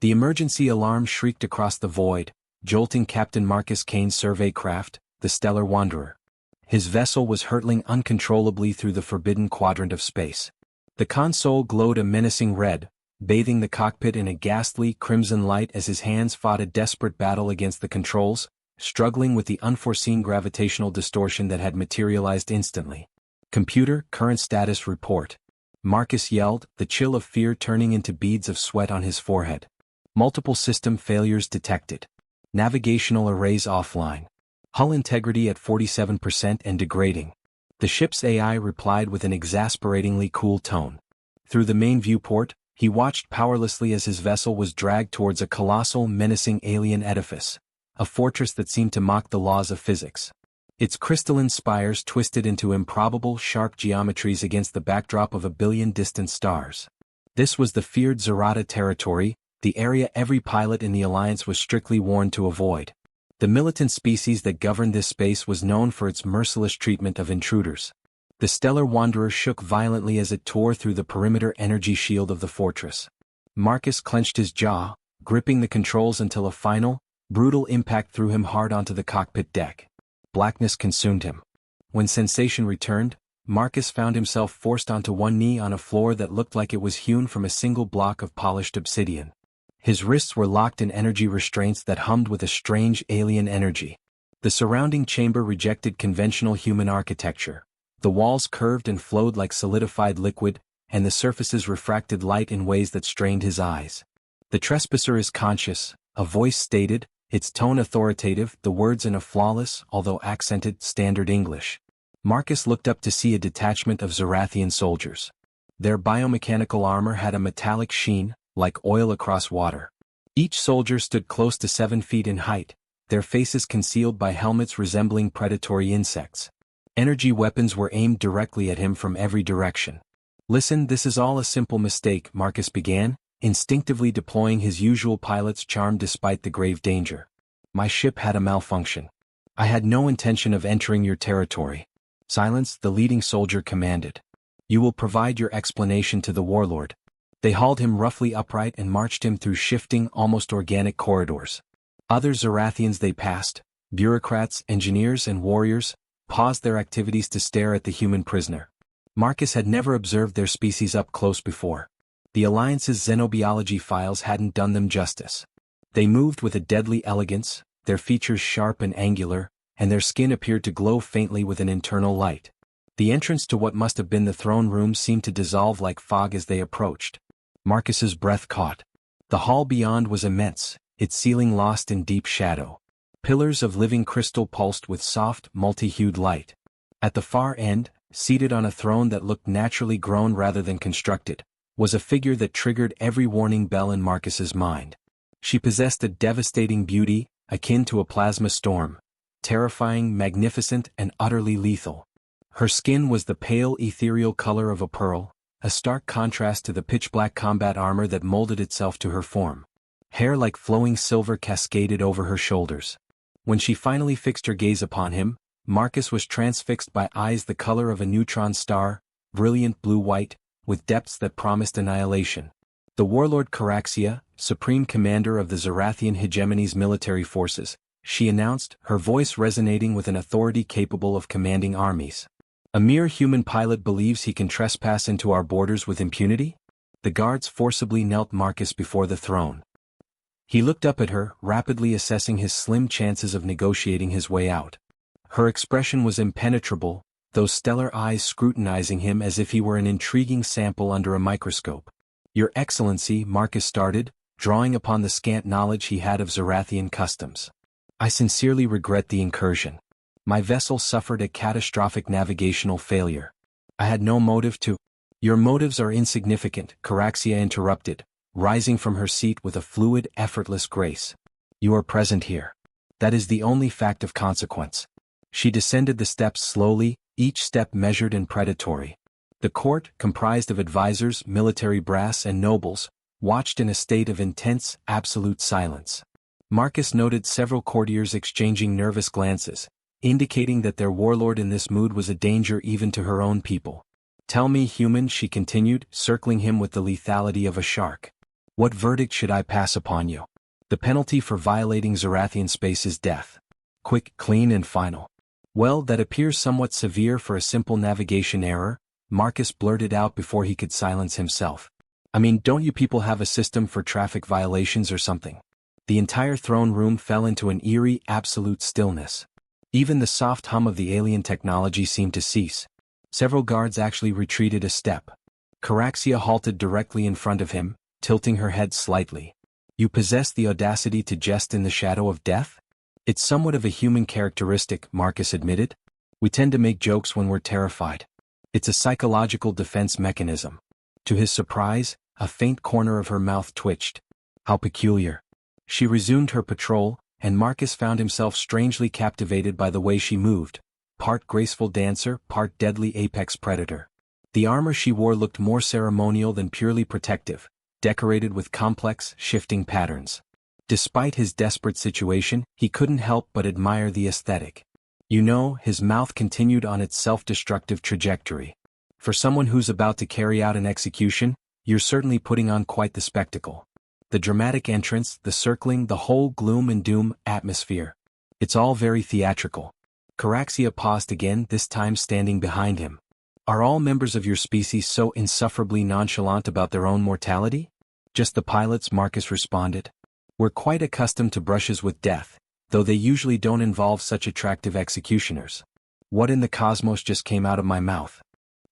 The emergency alarm shrieked across the void, jolting Captain Marcus Kain's survey craft, the Stellar Wanderer. His vessel was hurtling uncontrollably through the forbidden quadrant of space. The console glowed a menacing red, bathing the cockpit in a ghastly crimson light as his hands fought a desperate battle against the controls, struggling with the unforeseen gravitational distortion that had materialized instantly. "Computer, current status report." Marcus yelled, the chill of fear turning into beads of sweat on his forehead. "Multiple system failures detected. Navigational arrays offline. Hull integrity at 47% and degrading." The ship's AI replied with an exasperatingly cool tone. Through the main viewport, he watched powerlessly as his vessel was dragged towards a colossal, menacing alien edifice, a fortress that seemed to mock the laws of physics. Its crystalline spires twisted into improbable, sharp geometries against the backdrop of a billion distant stars. This was the feared Zarata territory, the area every pilot in the Alliance was strictly warned to avoid. The militant species that governed this space was known for its merciless treatment of intruders. The Stellar Wanderer shook violently as it tore through the perimeter energy shield of the fortress. Marcus clenched his jaw, gripping the controls until a final, brutal impact threw him hard onto the cockpit deck. Blackness consumed him. When sensation returned, Marcus found himself forced onto one knee on a floor that looked like it was hewn from a single block of polished obsidian. His wrists were locked in energy restraints that hummed with a strange alien energy. The surrounding chamber rejected conventional human architecture. The walls curved and flowed like solidified liquid, and the surfaces refracted light in ways that strained his eyes. "The trespasser is conscious," a voice stated, its tone authoritative, the words in a flawless, although accented, standard English. Marcus looked up to see a detachment of Zarathian soldiers. Their biomechanical armor had a metallic sheen, like oil across water. Each soldier stood close to 7 feet in height, their faces concealed by helmets resembling predatory insects. Energy weapons were aimed directly at him from every direction. "Listen, this is all a simple mistake," Marcus began, instinctively deploying his usual pilot's charm despite the grave danger. "My ship had a malfunction. I had no intention of entering your territory." "Silence," the leading soldier commanded. "You will provide your explanation to the Warlord." They hauled him roughly upright and marched him through shifting, almost organic corridors. Other Zarathians they passed, bureaucrats, engineers, and warriors, paused their activities to stare at the human prisoner. Marcus had never observed their species up close before. The Alliance's xenobiology files hadn't done them justice. They moved with a deadly elegance, their features sharp and angular, and their skin appeared to glow faintly with an internal light. The entrance to what must have been the throne room seemed to dissolve like fog as they approached. Marcus's breath caught. The hall beyond was immense, its ceiling lost in deep shadow. Pillars of living crystal pulsed with soft, multi-hued light. At the far end, seated on a throne that looked naturally grown rather than constructed, was a figure that triggered every warning bell in Marcus's mind. She possessed a devastating beauty, akin to a plasma storm, terrifying, magnificent, and utterly lethal. Her skin was the pale, ethereal color of a pearl, a stark contrast to the pitch-black combat armor that molded itself to her form. Hair like flowing silver cascaded over her shoulders. When she finally fixed her gaze upon him, Marcus was transfixed by eyes the color of a neutron star, brilliant blue-white, with depths that promised annihilation. The Warlord Caraxia, supreme commander of the Zarathian Hegemony's military forces, she announced, her voice resonating with an authority capable of commanding armies. "A mere human pilot believes he can trespass into our borders with impunity?" The guards forcibly knelt Marcus before the throne. He looked up at her, rapidly assessing his slim chances of negotiating his way out. Her expression was impenetrable, those stellar eyes scrutinizing him as if he were an intriguing sample under a microscope. "Your Excellency," Marcus started, drawing upon the scant knowledge he had of Zarathian customs. "I sincerely regret the incursion. My vessel suffered a catastrophic navigational failure. I had no motive to—" "Your motives are insignificant," Caraxia interrupted, rising from her seat with a fluid, effortless grace. "You are present here. That is the only fact of consequence." She descended the steps slowly, each step measured and predatory. The court, comprised of advisors, military brass, and nobles, watched in a state of intense, absolute silence. Marcus noted several courtiers exchanging nervous glances, indicating that their warlord in this mood was a danger even to her own people. "Tell me, human," she continued, circling him with the lethality of a shark. What verdict should I pass upon you? The penalty for violating Zarathian space is death. Quick, clean and final. Well, that appears somewhat severe for a simple navigation error, Marcus blurted out before he could silence himself. I mean, don't you people have a system for traffic violations or something? The entire throne room fell into an eerie, absolute stillness. Even the soft hum of the alien technology seemed to cease. Several guards actually retreated a step. Caraxia halted directly in front of him, tilting her head slightly. You possess the audacity to jest in the shadow of death? It's somewhat of a human characteristic, Marcus admitted. We tend to make jokes when we're terrified. It's a psychological defense mechanism. To his surprise, a faint corner of her mouth twitched. How peculiar. She resumed her patrol, and Marcus found himself strangely captivated by the way she moved, part graceful dancer, part deadly apex predator. The armor she wore looked more ceremonial than purely protective, decorated with complex, shifting patterns. Despite his desperate situation, he couldn't help but admire the aesthetic. You know, his mouth continued on its self-destructive trajectory. For someone who's about to carry out an execution, you're certainly putting on quite the spectacle. The dramatic entrance, the circling, the whole gloom and doom atmosphere. It's all very theatrical. Caraxia paused again, this time standing behind him. Are all members of your species so insufferably nonchalant about their own mortality? Just the pilots, Marcus responded. We're quite accustomed to brushes with death, though they usually don't involve such attractive executioners. What in the cosmos just came out of my mouth?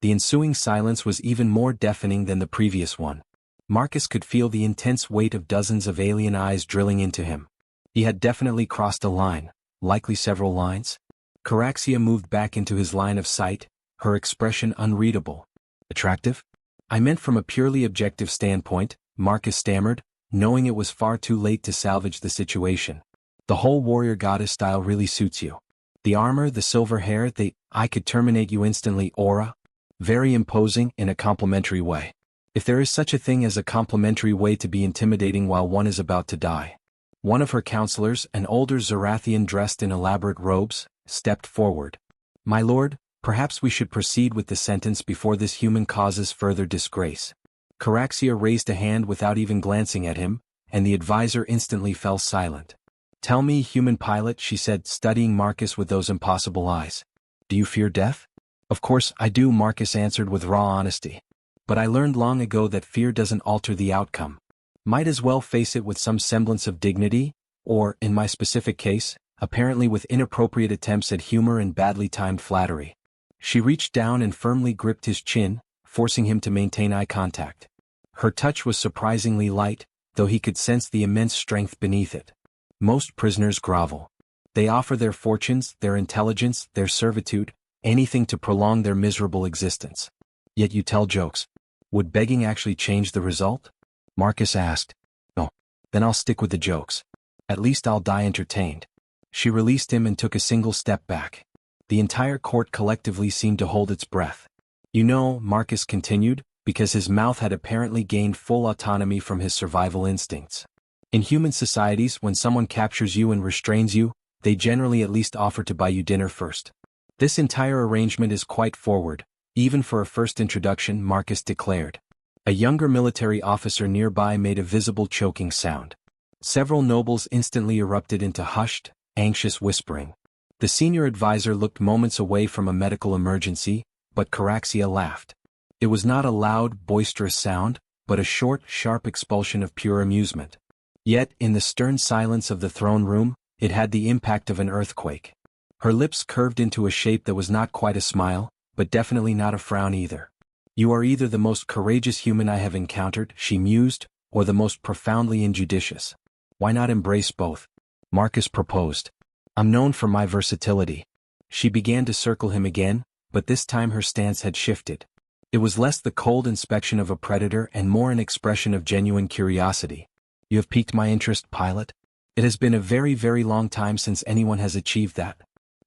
The ensuing silence was even more deafening than the previous one. Marcus could feel the intense weight of dozens of alien eyes drilling into him. He had definitely crossed a line, likely several lines. Caraxia moved back into his line of sight, her expression unreadable. Attractive? I meant from a purely objective standpoint, Marcus stammered, knowing it was far too late to salvage the situation. The whole warrior goddess style really suits you. The armor, the silver hair, I could terminate you instantly aura. Very imposing in a complimentary way. If there is such a thing as a complimentary way to be intimidating while one is about to die. One of her counselors, an older Zarathian dressed in elaborate robes, stepped forward. My lord, perhaps we should proceed with the sentence before this human causes further disgrace. Caraxia raised a hand without even glancing at him, and the advisor instantly fell silent. Tell me, human pilot, she said, studying Marcus with those impossible eyes. Do you fear death? Of course I do, Marcus answered with raw honesty. But I learned long ago that fear doesn't alter the outcome. Might as well face it with some semblance of dignity, or, in my specific case, apparently with inappropriate attempts at humor and badly timed flattery. She reached down and firmly gripped his chin, forcing him to maintain eye contact. Her touch was surprisingly light, though he could sense the immense strength beneath it. Most prisoners grovel. They offer their fortunes, their intelligence, their servitude, anything to prolong their miserable existence. Yet you tell jokes. Would begging actually change the result? Marcus asked. No. Then I'll stick with the jokes. At least I'll die entertained. She released him and took a single step back. The entire court collectively seemed to hold its breath. You know, Marcus continued, because his mouth had apparently gained full autonomy from his survival instincts. In human societies, when someone captures you and restrains you, they generally at least offer to buy you dinner first. This entire arrangement is quite forward, even for a first introduction, Marcus declared. A younger military officer nearby made a visible choking sound. Several nobles instantly erupted into hushed, anxious whispering. The senior advisor looked moments away from a medical emergency, but Caraxia laughed. It was not a loud, boisterous sound, but a short, sharp expulsion of pure amusement. Yet, in the stern silence of the throne room, it had the impact of an earthquake. Her lips curved into a shape that was not quite a smile, but definitely not a frown either. You are either the most courageous human I have encountered, she mused, or the most profoundly injudicious. Why not embrace both? Marcus proposed. I'm known for my versatility. She began to circle him again, but this time her stance had shifted. It was less the cold inspection of a predator and more an expression of genuine curiosity. You have piqued my interest, pilot. It has been a very, very long time since anyone has achieved that.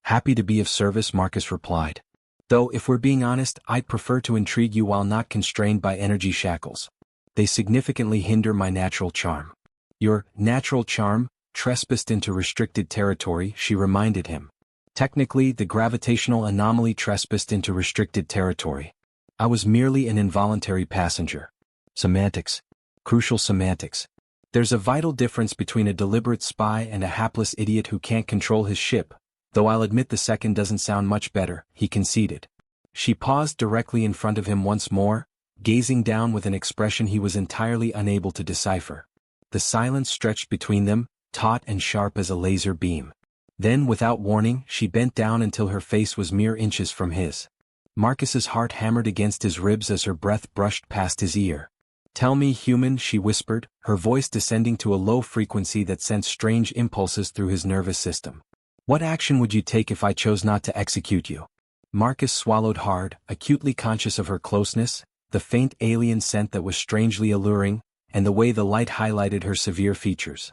Happy to be of service, Marcus replied. Though, if we're being honest, I'd prefer to intrigue you while not constrained by energy shackles. They significantly hinder my natural charm. Your natural charm trespassed into restricted territory, she reminded him. Technically, the gravitational anomaly trespassed into restricted territory. I was merely an involuntary passenger. Semantics. Crucial semantics. There's a vital difference between a deliberate spy and a hapless idiot who can't control his ship, though I'll admit the second doesn't sound much better, he conceded. She paused directly in front of him once more, gazing down with an expression he was entirely unable to decipher. The silence stretched between them, taut and sharp as a laser beam. Then, without warning, she bent down until her face was mere inches from his. Marcus's heart hammered against his ribs as her breath brushed past his ear. "Tell me, human," she whispered, her voice descending to a low frequency that sent strange impulses through his nervous system. "What action would you take if I chose not to execute you?" Marcus swallowed hard, acutely conscious of her closeness, the faint alien scent that was strangely alluring, and the way the light highlighted her severe features.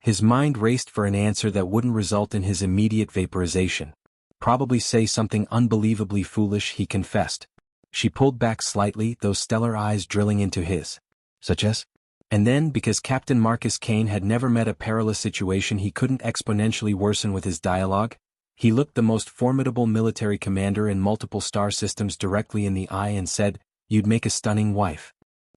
His mind raced for an answer that wouldn't result in his immediate vaporization. Probably say something unbelievably foolish, he confessed. She pulled back slightly, those stellar eyes drilling into his. Such as? And then, because Captain Marcus Kain had never met a perilous situation he couldn't exponentially worsen with his dialogue, he looked the most formidable military commander in multiple star systems directly in the eye and said, "You'd make a stunning wife."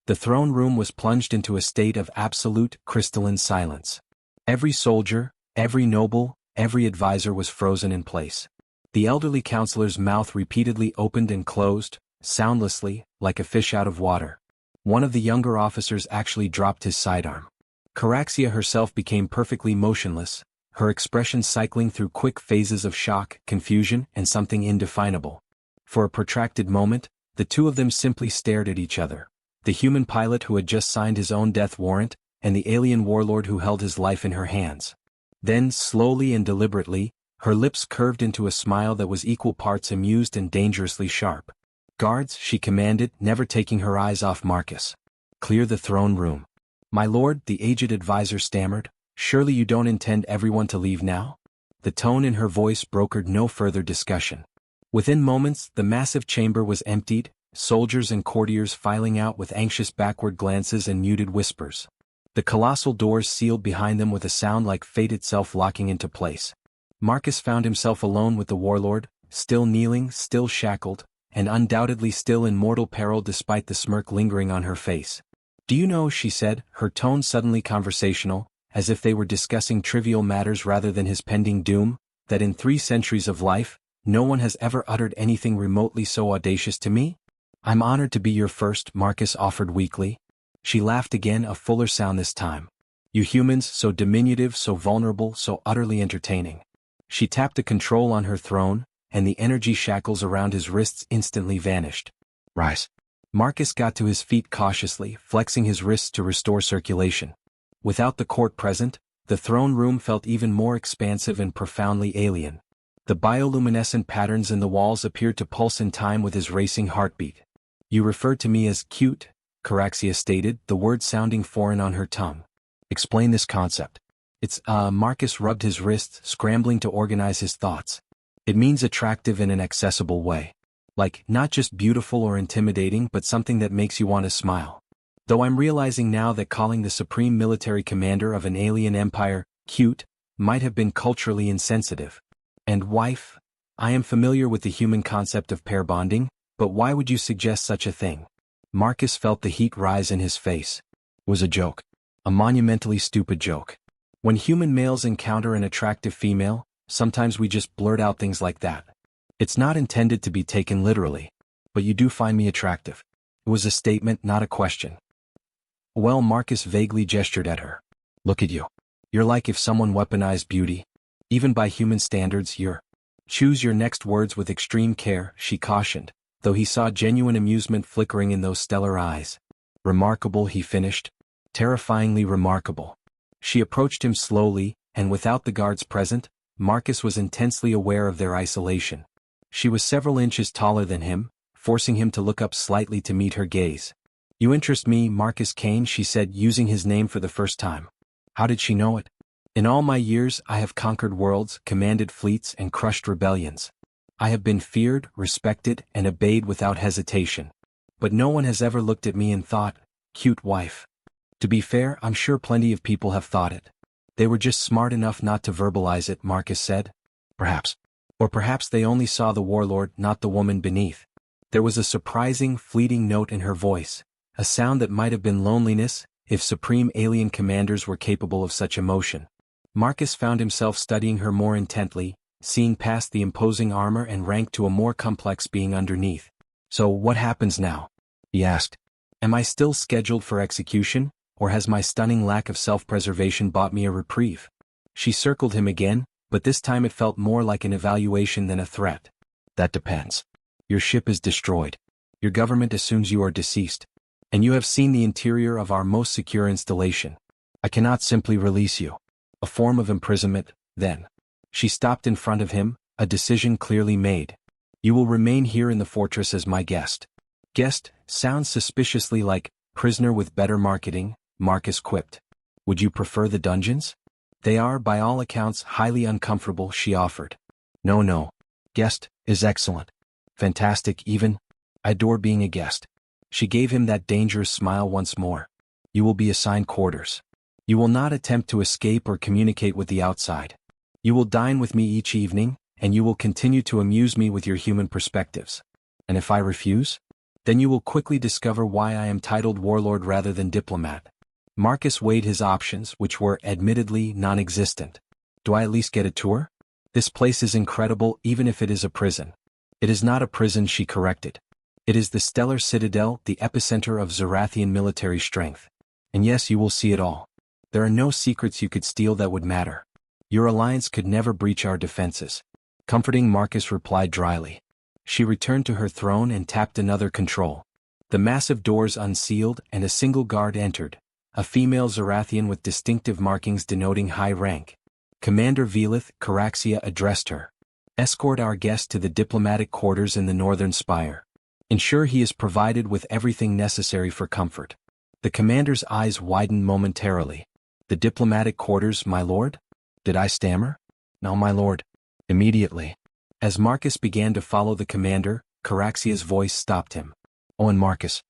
The throne room was plunged into a state of absolute, crystalline silence. Every soldier, every noble, every advisor was frozen in place. The elderly counselor's mouth repeatedly opened and closed, soundlessly, like a fish out of water. One of the younger officers actually dropped his sidearm. Caraxia herself became perfectly motionless, her expression cycling through quick phases of shock, confusion, and something indefinable. For a protracted moment, the two of them simply stared at each other. The human pilot who had just signed his own death warrant, and the alien warlord who held his life in her hands. Then, slowly and deliberately, her lips curved into a smile that was equal parts amused and dangerously sharp. "Guards," she commanded, never taking her eyes off Marcus. "Clear the throne room." "My lord," the aged advisor stammered, "surely you don't intend everyone to leave now?" The tone in her voice brokered no further discussion. Within moments, the massive chamber was emptied, soldiers and courtiers filing out with anxious backward glances and muted whispers. The colossal doors sealed behind them with a sound like fate itself locking into place. Marcus found himself alone with the warlord, still kneeling, still shackled, and undoubtedly still in mortal peril despite the smirk lingering on her face. "Do you know," she said, her tone suddenly conversational, as if they were discussing trivial matters rather than his pending doom, "that in 3 centuries of life, no one has ever uttered anything remotely so audacious to me?" "I'm honored to be your first," Marcus offered weakly. She laughed again, a fuller sound this time. "You humans, so diminutive, so vulnerable, so utterly entertaining." She tapped the control on her throne, and the energy shackles around his wrists instantly vanished. "Rise." Marcus got to his feet cautiously, flexing his wrists to restore circulation. Without the court present, the throne room felt even more expansive and profoundly alien. The bioluminescent patterns in the walls appeared to pulse in time with his racing heartbeat. "You referred to me as cute," Caraxia stated, the word sounding foreign on her tongue. "Explain this concept." Marcus rubbed his wrist, scrambling to organize his thoughts. "It means attractive in an accessible way. Like, not just beautiful or intimidating but something that makes you want to smile. Though I'm realizing now that calling the supreme military commander of an alien empire, cute, might have been culturally insensitive. And wife? I am familiar with the human concept of pair bonding, but why would you suggest such a thing?" Marcus felt the heat rise in his face. It was a joke. A monumentally stupid joke. When human males encounter an attractive female, sometimes we just blurt out things like that. It's not intended to be taken literally. "But you do find me attractive." It was a statement, not a question. "Well," Marcus vaguely gestured at her. "Look at you. You're like if someone weaponized beauty. Even by human standards, you're..." "Choose your next words with extreme care," she cautioned, though he saw genuine amusement flickering in those stellar eyes. "Remarkable," he finished. "Terrifyingly remarkable." She approached him slowly, and without the guards present, Marcus was intensely aware of their isolation. She was several inches taller than him, forcing him to look up slightly to meet her gaze. "You interest me, Marcus Kain," she said, using his name for the first time. How did she know it? "In all my years I have conquered worlds, commanded fleets, and crushed rebellions. I have been feared, respected, and obeyed without hesitation. But no one has ever looked at me and thought, 'Cute wife.' To be fair, I'm sure plenty of people have thought it. They were just smart enough not to verbalize it," Marcus said. "Perhaps. Or perhaps they only saw the warlord, not the woman beneath." There was a surprising, fleeting note in her voice, a sound that might have been loneliness, if supreme alien commanders were capable of such emotion. Marcus found himself studying her more intently, seeing past the imposing armor and rank to a more complex being underneath. "So what happens now?" he asked. "Am I still scheduled for execution, or has my stunning lack of self-preservation bought me a reprieve?" She circled him again, but this time it felt more like an evaluation than a threat. "That depends. Your ship is destroyed. Your government assumes you are deceased. And you have seen the interior of our most secure installation. I cannot simply release you. A form of imprisonment, then." She stopped in front of him, a decision clearly made. "You will remain here in the fortress as my guest." "Guest" sounds suspiciously like prisoner with better marketing, Marcus quipped. "Would you prefer the dungeons?" "They are, by all accounts, highly uncomfortable," she offered. No. Guest is excellent. Fantastic even. I adore being a guest." She gave him that dangerous smile once more. "You will be assigned quarters. You will not attempt to escape or communicate with the outside. You will dine with me each evening, and you will continue to amuse me with your human perspectives. And if I refuse? Then you will quickly discover why I am titled Warlord rather than Diplomat." Marcus weighed his options, which were, admittedly, non-existent. "Do I at least get a tour? This place is incredible even if it is a prison." "It is not a prison," she corrected. "It is the Stellar Citadel, the epicenter of Zarathian military strength. And yes, you will see it all. There are no secrets you could steal that would matter. Your alliance could never breach our defenses." Comforting, Marcus replied dryly. She returned to her throne and tapped another control. The massive doors unsealed and a single guard entered, a female Zarathian with distinctive markings denoting high rank. Commander Void Caraxia addressed her. "Escort our guest to the diplomatic quarters in the northern spire. Ensure he is provided with everything necessary for comfort." The commander's eyes widened momentarily. "The diplomatic quarters, my lord?" Did I stammer? "No, my lord." Immediately. As Marcus began to follow the commander, Caraxia's voice stopped him. "Oh, and Marcus."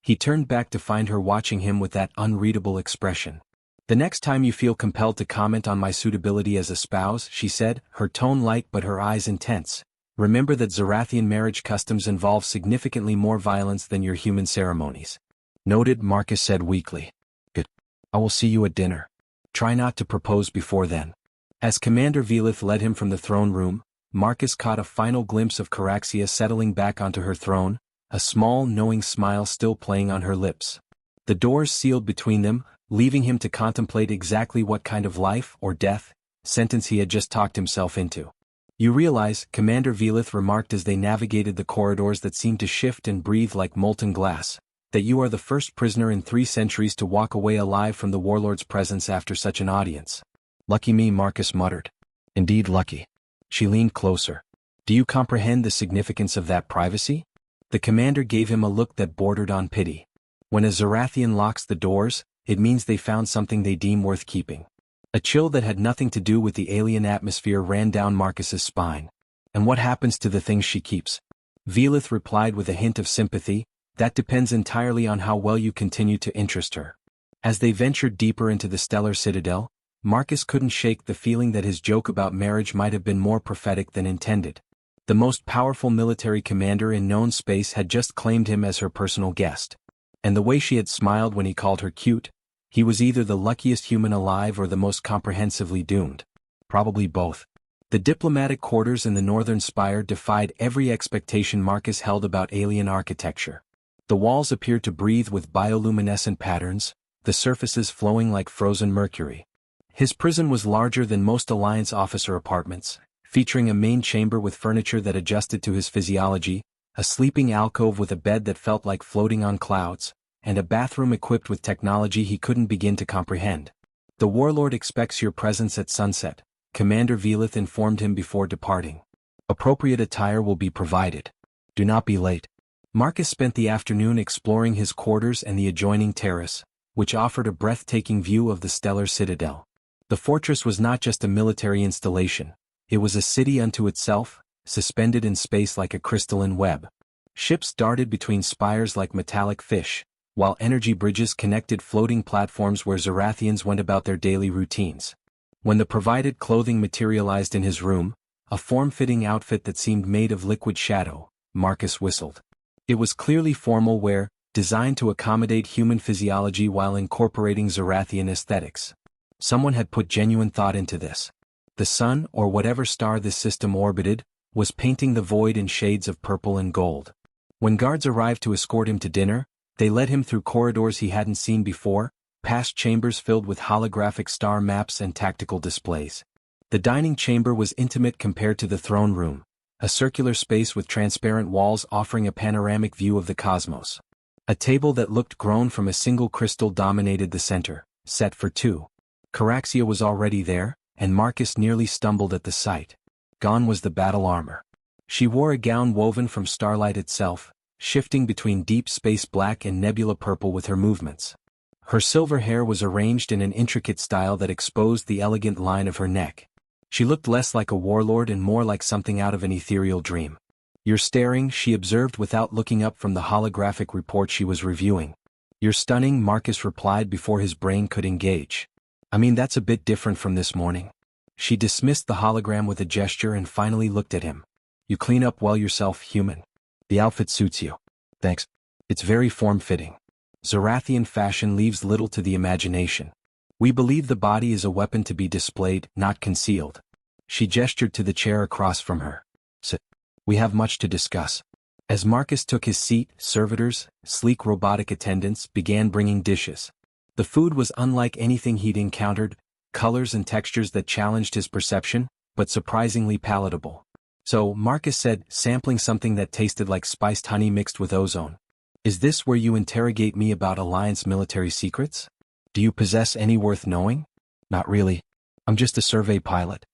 He turned back to find her watching him with that unreadable expression. "The next time you feel compelled to comment on my suitability as a spouse," she said, her tone light but her eyes intense, "remember that Zarathian marriage customs involve significantly more violence than your human ceremonies." "Noted," Marcus said weakly. "Good. I will see you at dinner. Try not to propose before then." As Commander Void led him from the throne room, Marcus caught a final glimpse of Caraxia settling back onto her throne, a small, knowing smile still playing on her lips. The doors sealed between them, leaving him to contemplate exactly what kind of life or death sentence he had just talked himself into. "You realize," Commander Void remarked as they navigated the corridors that seemed to shift and breathe like molten glass, "that you are the first prisoner in 3 centuries to walk away alive from the Warlord's presence after such an audience." "Lucky me," Marcus muttered. "Indeed lucky." She leaned closer. "Do you comprehend the significance of that privacy?" The commander gave him a look that bordered on pity. "When a Zarathian locks the doors, it means they found something they deem worth keeping." A chill that had nothing to do with the alien atmosphere ran down Marcus's spine. "And what happens to the things she keeps?" Void replied with a hint of sympathy, "That depends entirely on how well you continue to interest her." As they ventured deeper into the Stellar Citadel, Marcus couldn't shake the feeling that his joke about marriage might have been more prophetic than intended. The most powerful military commander in known space had just claimed him as her personal guest. And the way she had smiled when he called her cute, he was either the luckiest human alive or the most comprehensively doomed. Probably both. The diplomatic quarters in the northern spire defied every expectation Marcus held about alien architecture. The walls appeared to breathe with bioluminescent patterns, the surfaces flowing like frozen mercury. His prison was larger than most Alliance officer apartments, featuring a main chamber with furniture that adjusted to his physiology, a sleeping alcove with a bed that felt like floating on clouds, and a bathroom equipped with technology he couldn't begin to comprehend. "The Warlord expects your presence at sunset," Commander Void informed him before departing. "Appropriate attire will be provided. Do not be late." Marcus spent the afternoon exploring his quarters and the adjoining terrace, which offered a breathtaking view of the Stellar Citadel. The fortress was not just a military installation, it was a city unto itself, suspended in space like a crystalline web. Ships darted between spires like metallic fish, while energy bridges connected floating platforms where Zarathians went about their daily routines. When the provided clothing materialized in his room, a form-fitting outfit that seemed made of liquid shadow, Marcus whistled. It was clearly formal wear, designed to accommodate human physiology while incorporating Zarathian aesthetics. Someone had put genuine thought into this. The sun, or whatever star this system orbited, was painting the void in shades of purple and gold. When guards arrived to escort him to dinner, they led him through corridors he hadn't seen before, past chambers filled with holographic star maps and tactical displays. The dining chamber was intimate compared to the throne room, a circular space with transparent walls offering a panoramic view of the cosmos. A table that looked grown from a single crystal dominated the center, set for two. Caraxia was already there, and Marcus nearly stumbled at the sight. Gone was the battle armor. She wore a gown woven from starlight itself, shifting between deep space black and nebula purple with her movements. Her silver hair was arranged in an intricate style that exposed the elegant line of her neck. She looked less like a warlord and more like something out of an ethereal dream. "You're staring," she observed without looking up from the holographic report she was reviewing. "You're stunning," Marcus replied before his brain could engage. "I mean, that's a bit different from this morning." She dismissed the hologram with a gesture and finally looked at him. "You clean up well yourself, human. The outfit suits you." "Thanks. It's very form-fitting." Zarathian fashion leaves little to the imagination. "We believe the body is a weapon to be displayed, not concealed." She gestured to the chair across from her. "Sit. We have much to discuss." As Marcus took his seat, servitors, sleek robotic attendants, began bringing dishes. The food was unlike anything he'd encountered, colors and textures that challenged his perception, but surprisingly palatable. "So," Marcus said, sampling something that tasted like spiced honey mixed with ozone. "Is this where you interrogate me about Alliance military secrets? Do you possess any worth knowing?" "Not really. I'm just a survey pilot."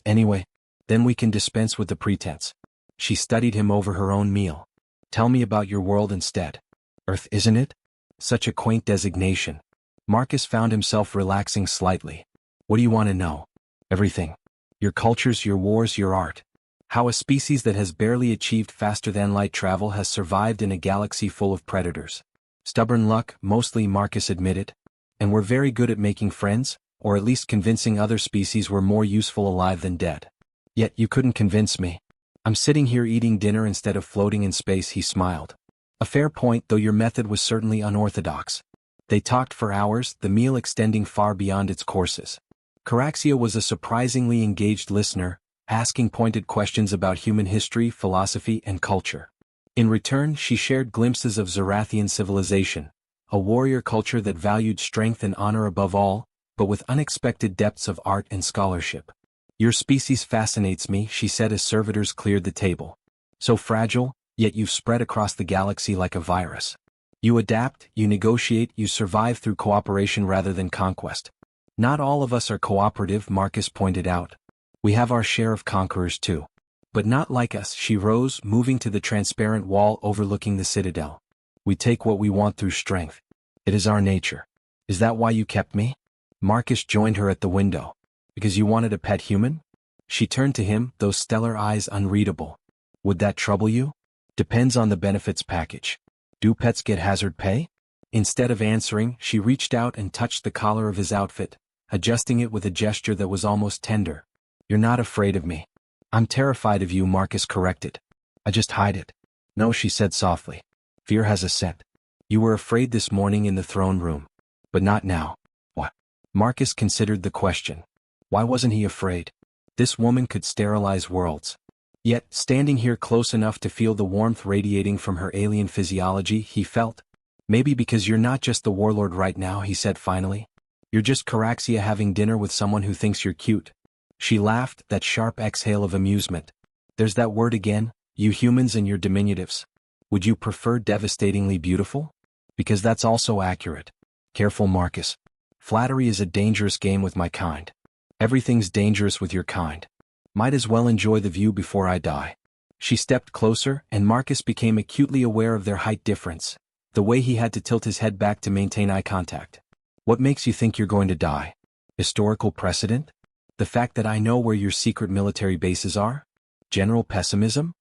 Anyway, then we can dispense with the pretense." She studied him over her own meal. "Tell me about your world instead." "Earth, isn't it?" Such a quaint designation. Marcus found himself relaxing slightly. "What do you want to know?" "Everything. Your cultures, your wars, your art. How a species that has barely achieved faster-than-light travel has survived in a galaxy full of predators." "Stubborn luck, mostly," Marcus admitted. "And we're very good at making friends, or at least convincing other species we're more useful alive than dead. Yet you couldn't convince me. I'm sitting here eating dinner instead of floating in space," he smiled. "A fair point, though your method was certainly unorthodox." They talked for hours, the meal extending far beyond its courses. Caraxia was a surprisingly engaged listener, asking pointed questions about human history, philosophy, and culture. In return, she shared glimpses of Zarathian civilization, a warrior culture that valued strength and honor above all, but with unexpected depths of art and scholarship. "Your species fascinates me," she said as servitors cleared the table. "So fragile, yet you've spread across the galaxy like a virus. You adapt, you negotiate, you survive through cooperation rather than conquest." "Not all of us are cooperative," Marcus pointed out. "We have our share of conquerors too. But not like us." She rose, moving to the transparent wall overlooking the citadel. "We take what we want through strength. It is our nature." "Is that why you kept me?" Marcus joined her at the window. "Because you wanted a pet human?" She turned to him, those stellar eyes unreadable. "Would that trouble you?" "Depends on the benefits package. Do pets get hazard pay?" Instead of answering, she reached out and touched the collar of his outfit, adjusting it with a gesture that was almost tender. "You're not afraid of me." "I'm terrified of you," Marcus corrected. "I just hide it." "No," she said softly. "Fear has a scent. You were afraid this morning in the throne room. But not now." "What?" Marcus considered the question. Why wasn't he afraid? This woman could sterilize worlds. Yet, standing here close enough to feel the warmth radiating from her alien physiology, he felt. "Maybe because you're not just the warlord right now," he said finally. "You're just Caraxia having dinner with someone who thinks you're cute." She laughed, that sharp exhale of amusement. "There's that word again, you humans and your diminutives. Would you prefer devastatingly beautiful? Because that's also accurate." "Careful, Marcus. Flattery is a dangerous game with my kind." "Everything's dangerous with your kind. Might as well enjoy the view before I die." She stepped closer, and Marcus became acutely aware of their height difference, the way he had to tilt his head back to maintain eye contact. "What makes you think you're going to die? Historical precedent? The fact that I know where your secret military bases are? General pessimism?"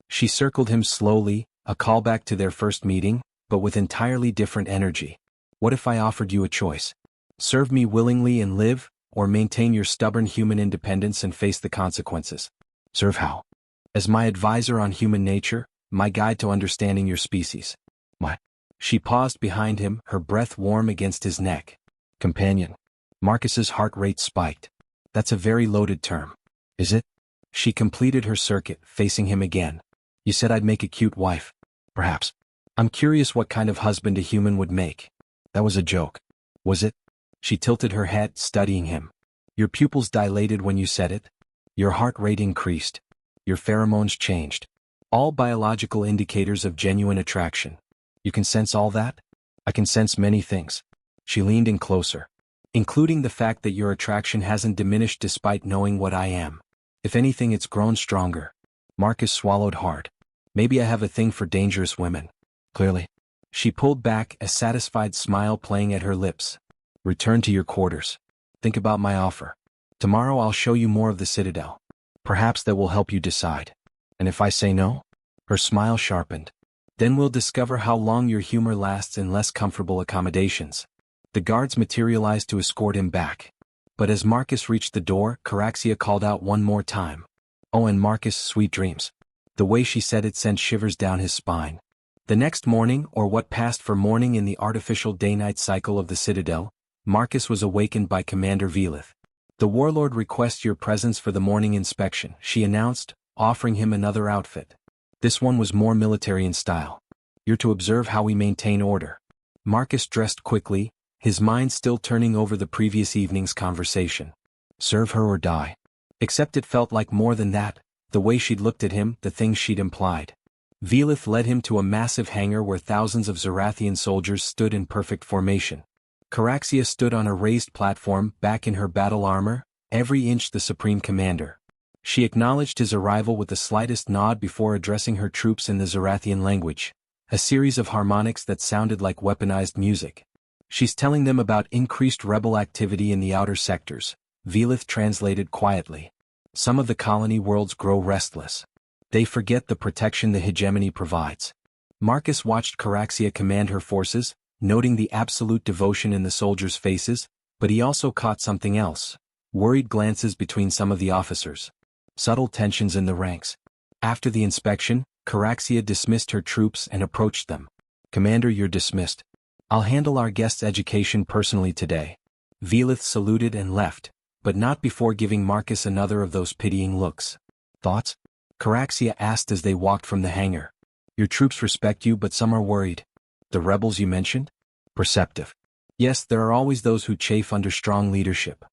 She circled him slowly, a callback to their first meeting, but with entirely different energy. "What if I offered you a choice? Serve me willingly and live, or maintain your stubborn human independence and face the consequences?" "Serve how?" "As my advisor on human nature, my guide to understanding your species." She paused behind him, her breath warm against his neck. Companion. Marcus's heart rate spiked. That's a very loaded term. Is it? She completed her circuit, facing him again. You said I'd make a cute wife. Perhaps. I'm curious what kind of husband a human would make. That was a joke. Was it? She tilted her head, studying him. Your pupils dilated when you said it. Your heart rate increased. Your pheromones changed. All biological indicators of genuine attraction. You can sense all that? I can sense many things. She leaned in closer. Including the fact that your attraction hasn't diminished despite knowing what I am. If anything, it's grown stronger. Marcus swallowed hard. Maybe I have a thing for dangerous women. Clearly. She pulled back, a satisfied smile playing at her lips. Return to your quarters. Think about my offer. Tomorrow I'll show you more of the Citadel. Perhaps that will help you decide. And if I say no? Her smile sharpened. Then we'll discover how long your humor lasts in less comfortable accommodations. The guards materialized to escort him back. But as Marcus reached the door, Caraxia called out one more time. Oh, and Marcus, sweet dreams. The way she said it sent shivers down his spine. The next morning, or what passed for morning in the artificial day-night cycle of the Citadel, Marcus was awakened by Commander Velith. The Warlord requests your presence for the morning inspection, she announced, offering him another outfit. This one was more military in style. You're to observe how we maintain order. Marcus dressed quickly, his mind still turning over the previous evening's conversation. Serve her or die. Except it felt like more than that, the way she'd looked at him, the things she'd implied. Velith led him to a massive hangar where thousands of Zarathian soldiers stood in perfect formation. Caraxia stood on a raised platform, back in her battle armor, every inch the supreme commander. She acknowledged his arrival with the slightest nod before addressing her troops in the Zarathian language, a series of harmonics that sounded like weaponized music. She's telling them about increased rebel activity in the outer sectors, Velith translated quietly. Some of the colony worlds grow restless. They forget the protection the hegemony provides. Marcus watched Caraxia command her forces, noting the absolute devotion in the soldiers' faces, but he also caught something else. Worried glances between some of the officers. Subtle tensions in the ranks. After the inspection, Caraxia dismissed her troops and approached them. Commander, you're dismissed. I'll handle our guest's education personally today. Velith saluted and left, but not before giving Marcus another of those pitying looks. Thoughts? Caraxia asked as they walked from the hangar. Your troops respect you, but some are worried. The rebels you mentioned? Perceptive. Yes, there are always those who chafe under strong leadership.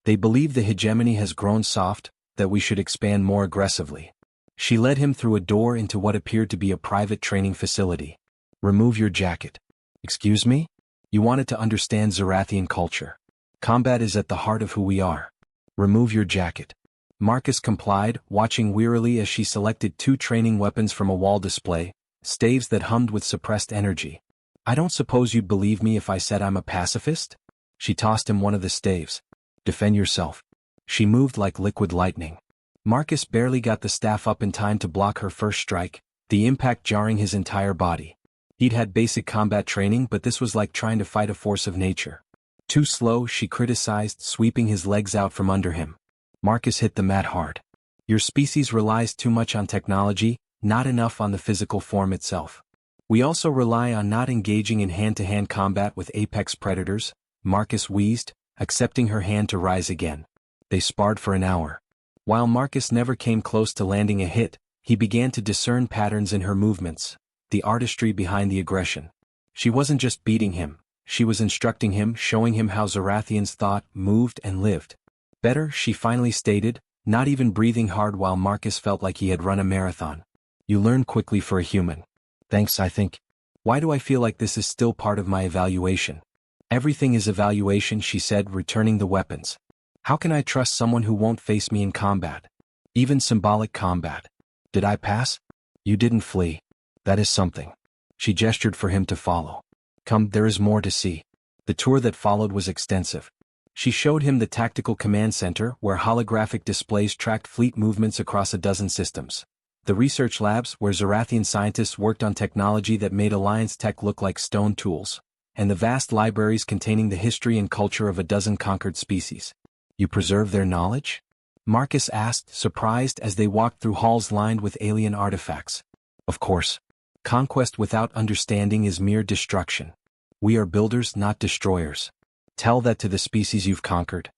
They believe the hegemony has grown soft, that we should expand more aggressively. She led him through a door into what appeared to be a private training facility. Remove your jacket. Excuse me? You wanted to understand Zarathian culture. Combat is at the heart of who we are. Remove your jacket. Marcus complied, watching wearily as she selected two training weapons from a wall display, staves that hummed with suppressed energy. I don't suppose you'd believe me if I said I'm a pacifist? She tossed him one of the staves. Defend yourself. She moved like liquid lightning. Marcus barely got the staff up in time to block her first strike, the impact jarring his entire body. He'd had basic combat training, but this was like trying to fight a force of nature. Too slow, she criticized, sweeping his legs out from under him. Marcus hit the mat hard. Your species relies too much on technology, not enough on the physical form itself. We also rely on not engaging in hand-to-hand combat with apex predators, Marcus wheezed, accepting her hand to rise again. They sparred for an hour. While Marcus never came close to landing a hit, he began to discern patterns in her movements, the artistry behind the aggression. She wasn't just beating him, she was instructing him, showing him how Zarathians thought, moved, and lived. Better, she finally stated, not even breathing hard while Marcus felt like he had run a marathon. You learn quickly for a human. Thanks, I think. Why do I feel like this is still part of my evaluation? Everything is evaluation, she said, returning the weapons. How can I trust someone who won't face me in combat? Even symbolic combat. Did I pass? You didn't flee. That is something. She gestured for him to follow. Come, there is more to see. The tour that followed was extensive. She showed him the tactical command center where holographic displays tracked fleet movements across a dozen systems. The research labs where Zarathian scientists worked on technology that made Alliance tech look like stone tools. And the vast libraries containing the history and culture of a dozen conquered species. You preserve their knowledge? Marcus asked, surprised as they walked through halls lined with alien artifacts. Of course. Conquest without understanding is mere destruction. We are builders, not destroyers. Tell that to the species you've conquered.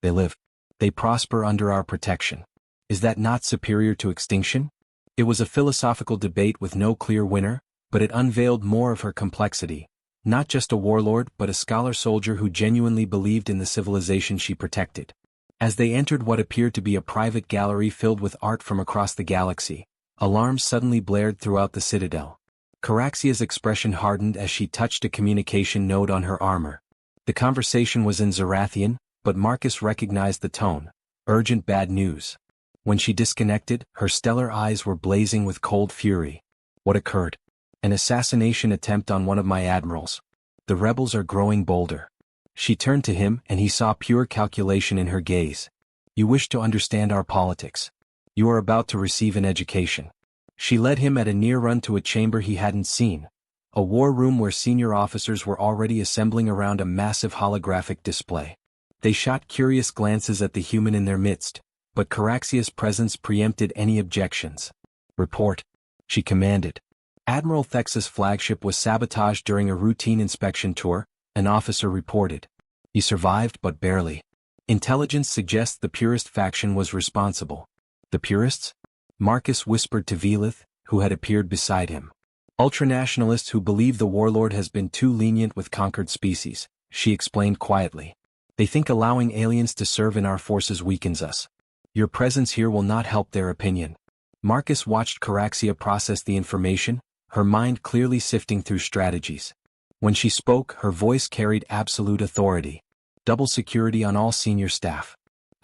They live. They prosper under our protection. Is that not superior to extinction? It was a philosophical debate with no clear winner, but it unveiled more of her complexity. Not just a warlord but a scholar-soldier who genuinely believed in the civilization she protected. As they entered what appeared to be a private gallery filled with art from across the galaxy, alarms suddenly blared throughout the citadel. Caraxia's expression hardened as she touched a communication node on her armor. The conversation was in Zarathian, but Marcus recognized the tone. Urgent bad news. When she disconnected, her stellar eyes were blazing with cold fury. What occurred? An assassination attempt on one of my admirals. The rebels are growing bolder. She turned to him and he saw pure calculation in her gaze. You wish to understand our politics. You are about to receive an education. She led him at a near run to a chamber he hadn't seen. A war room where senior officers were already assembling around a massive holographic display. They shot curious glances at the human in their midst, but Caraxia's presence preempted any objections. Report, she commanded. Admiral Thex's flagship was sabotaged during a routine inspection tour, an officer reported. He survived but barely. Intelligence suggests the Purist faction was responsible. The Purists? Marcus whispered to Velith, who had appeared beside him. Ultranationalists who believe the warlord has been too lenient with conquered species, she explained quietly. They think allowing aliens to serve in our forces weakens us. Your presence here will not help their opinion. Marcus watched Caraxia process the information, her mind clearly sifting through strategies. When she spoke, her voice carried absolute authority. Double security on all senior staff.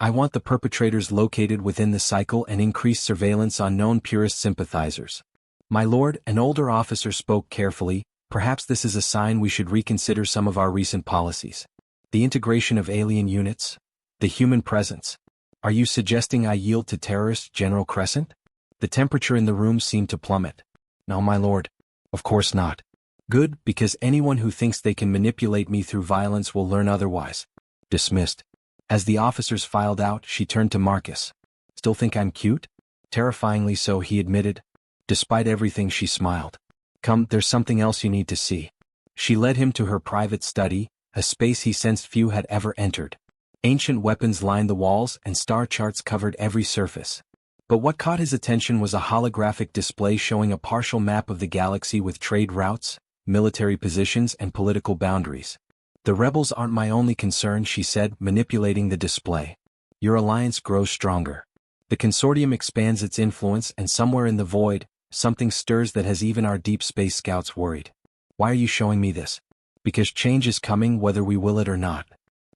I want the perpetrators located within the cycle and increased surveillance on known Purist sympathizers. My lord, an older officer spoke carefully, perhaps this is a sign we should reconsider some of our recent policies. The integration of alien units? The human presence? Are you suggesting I yield to terrorist General Crescent? The temperature in the room seemed to plummet. No, my lord. Of course not. Good, because anyone who thinks they can manipulate me through violence will learn otherwise. Dismissed. As the officers filed out, she turned to Marcus. Still think I'm cute? Terrifyingly so, he admitted. Despite everything, she smiled. Come, there's something else you need to see. She led him to her private study, a space he sensed few had ever entered. Ancient weapons lined the walls and star charts covered every surface. But what caught his attention was a holographic display showing a partial map of the galaxy with trade routes, military positions and political boundaries. The rebels aren't my only concern, she said, manipulating the display. Your alliance grows stronger. The consortium expands its influence and somewhere in the void, something stirs that has even our deep space scouts worried. Why are you showing me this? Because change is coming whether we will it or not.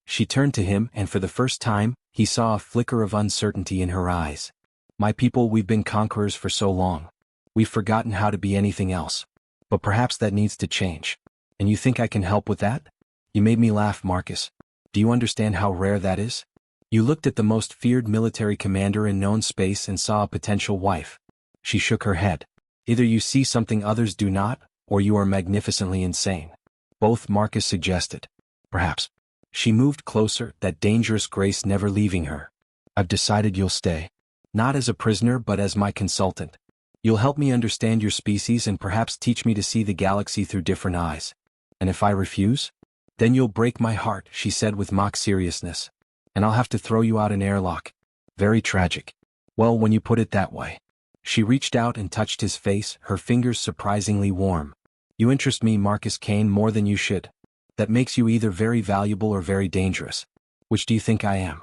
She turned to him and for the first time, he saw a flicker of uncertainty in her eyes. My people, we've been conquerors for so long. We've forgotten how to be anything else. But perhaps that needs to change. And you think I can help with that? You made me laugh, Marcus. Do you understand how rare that is? You looked at the most feared military commander in known space and saw a potential wife. She shook her head. Either you see something others do not, or you are magnificently insane. Both, Marcus suggested. Perhaps. She moved closer, that dangerous grace never leaving her. I've decided you'll stay. Not as a prisoner but as my consultant. You'll help me understand your species and perhaps teach me to see the galaxy through different eyes. And if I refuse? Then you'll break my heart, she said with mock seriousness. And I'll have to throw you out an airlock. Very tragic. Well, when you put it that way. She reached out and touched his face, her fingers surprisingly warm. You interest me, Marcus Kain, more than you should. That makes you either very valuable or very dangerous. Which do you think I am?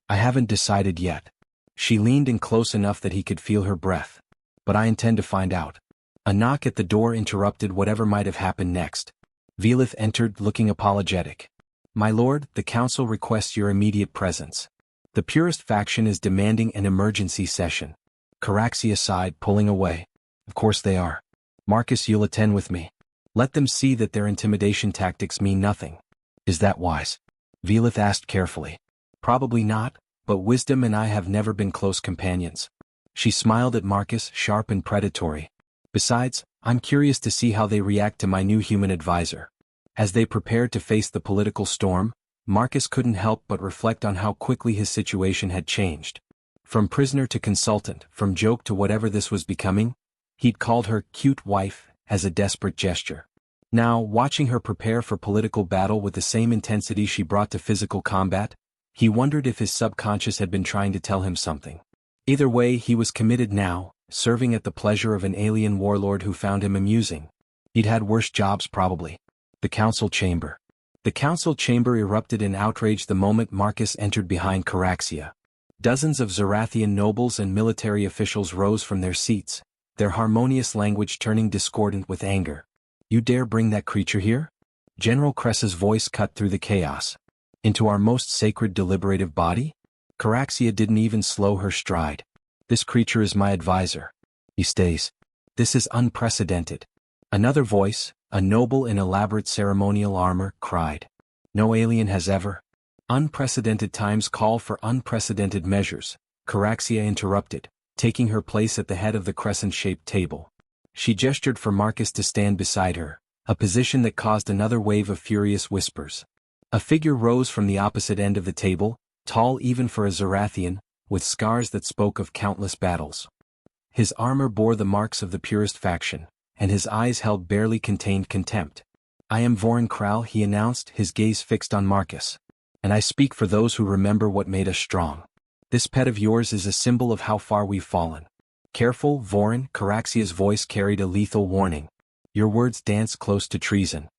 I haven't decided yet. She leaned in close enough that he could feel her breath. But I intend to find out. A knock at the door interrupted whatever might have happened next. Velith entered, looking apologetic. My lord, the council requests your immediate presence. The Purist faction is demanding an emergency session. Caraxia sighed, pulling away. Of course they are. Marcus, you'll attend with me. Let them see that their intimidation tactics mean nothing. Is that wise? Velith asked carefully. Probably not, but wisdom and I have never been close companions. She smiled at Marcus, sharp and predatory. Besides, I'm curious to see how they react to my new human advisor. As they prepared to face the political storm, Marcus couldn't help but reflect on how quickly his situation had changed. From prisoner to consultant, from joke to whatever this was becoming, he'd called her cute wife, as a desperate gesture. Now, watching her prepare for political battle with the same intensity she brought to physical combat, he wondered if his subconscious had been trying to tell him something. Either way, he was committed now, serving at the pleasure of an alien warlord who found him amusing. He'd had worse jobs probably. The council chamber. The council chamber erupted in outrage the moment Marcus entered behind Caraxia. Dozens of Zarathian nobles and military officials rose from their seats, their harmonious language turning discordant with anger. You dare bring that creature here? General Cressa's voice cut through the chaos. Into our most sacred deliberative body? Caraxia didn't even slow her stride. This creature is my advisor. He stays. This is unprecedented. Another voice, a noble in elaborate ceremonial armor, cried. No alien has ever. Unprecedented times call for unprecedented measures, Caraxia interrupted, taking her place at the head of the crescent-shaped table. She gestured for Marcus to stand beside her, a position that caused another wave of furious whispers. A figure rose from the opposite end of the table, tall even for a Zarathian, with scars that spoke of countless battles. His armor bore the marks of the purest faction, and his eyes held barely contained contempt. I am Vorin Kral, he announced, his gaze fixed on Marcus. And I speak for those who remember what made us strong. This pet of yours is a symbol of how far we've fallen. Careful, Vorin, Caraxia's voice carried a lethal warning. Your words dance close to treason.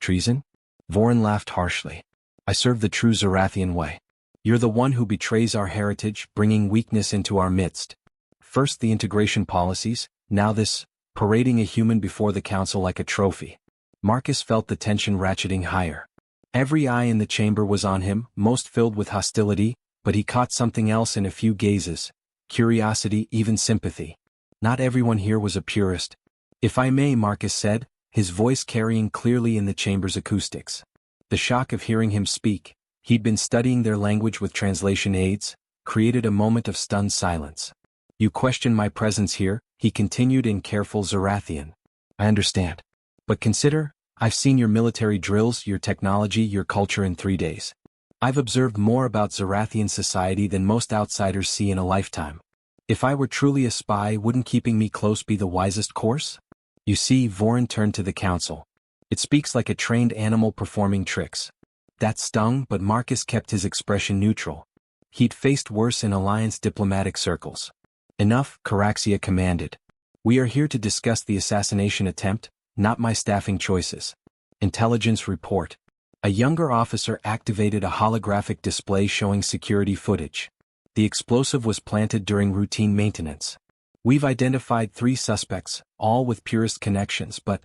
Treason? Vorin laughed harshly. I serve the true Zarathian way. You're the one who betrays our heritage, bringing weakness into our midst. First the integration policies, now this, parading a human before the council like a trophy. Marcus felt the tension ratcheting higher. Every eye in the chamber was on him, most filled with hostility, but he caught something else in a few gazes. Curiosity, even sympathy. Not everyone here was a purist. If I may, Marcus said, his voice carrying clearly in the chamber's acoustics. The shock of hearing him speak, he'd been studying their language with translation aids, created a moment of stunned silence. You question my presence here, he continued in careful Zarathian. I understand. But consider, I've seen your military drills, your technology, your culture in 3 days. I've observed more about Zarathian society than most outsiders see in a lifetime. If I were truly a spy, wouldn't keeping me close be the wisest course? You see, Vorin turned to the council. It speaks like a trained animal performing tricks. That stung, but Marcus kept his expression neutral. He'd faced worse in Alliance diplomatic circles. Enough, Caraxia commanded. We are here to discuss the assassination attempt, not my staffing choices. Intelligence report. A younger officer activated a holographic display showing security footage. The explosive was planted during routine maintenance. We've identified 3 suspects, all with purist connections, but,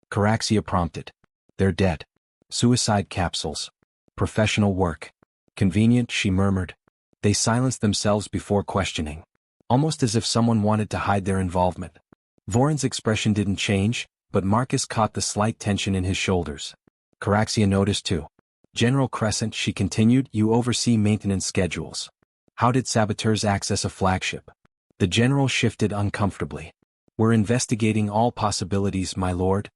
Caraxia prompted. They're dead. Suicide capsules. Professional work. Convenient, she murmured. They silenced themselves before questioning. Almost as if someone wanted to hide their involvement. Vorin's expression didn't change, but Marcus caught the slight tension in his shoulders. Caraxia noticed too. General Crescent, she continued, you oversee maintenance schedules. How did saboteurs access a flagship? The general shifted uncomfortably. We're investigating all possibilities, my lord.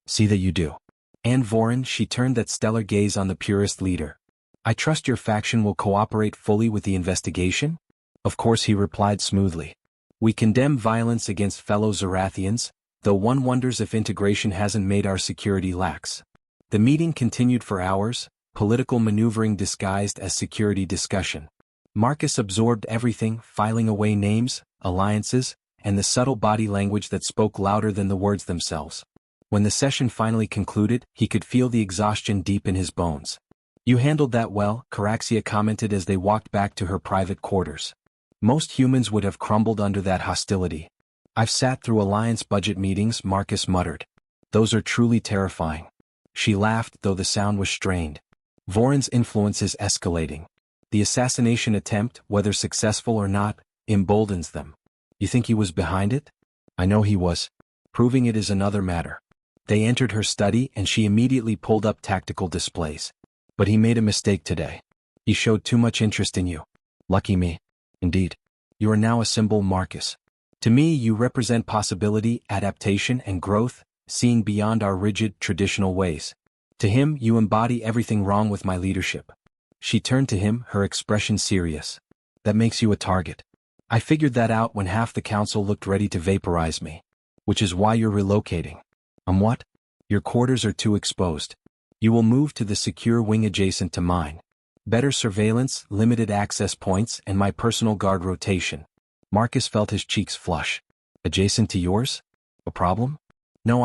See that you do. And Vorin, she turned that stellar gaze on the purist leader. I trust your faction will cooperate fully with the investigation? Of course, he replied smoothly. We condemn violence against fellow Zarathians, though one wonders if integration hasn't made our security lax. The meeting continued for hours, political maneuvering disguised as security discussion. Marcus absorbed everything, filing away names, alliances, and the subtle body language that spoke louder than the words themselves. When the session finally concluded, he could feel the exhaustion deep in his bones. You handled that well, Caraxia commented as they walked back to her private quarters. Most humans would have crumbled under that hostility. I've sat through Alliance budget meetings, Marcus muttered. Those are truly terrifying. She laughed, though the sound was strained. Vorin's influence is escalating. The assassination attempt, whether successful or not, emboldens them. You think he was behind it? I know he was. Proving it is another matter. They entered her study and she immediately pulled up tactical displays. But he made a mistake today. He showed too much interest in you. Lucky me. Indeed. You are now a symbol, Marcus. To me, you represent possibility, adaptation, and growth, seeing beyond our rigid, traditional ways. To him, you embody everything wrong with my leadership. She turned to him, her expression serious. That makes you a target. I figured that out when half the council looked ready to vaporize me. Which is why you're relocating. What? Your quarters are too exposed. You will move to the secure wing adjacent to mine. Better surveillance, limited access points, and my personal guard rotation. Marcus felt his cheeks flush. Adjacent to yours? A problem? No,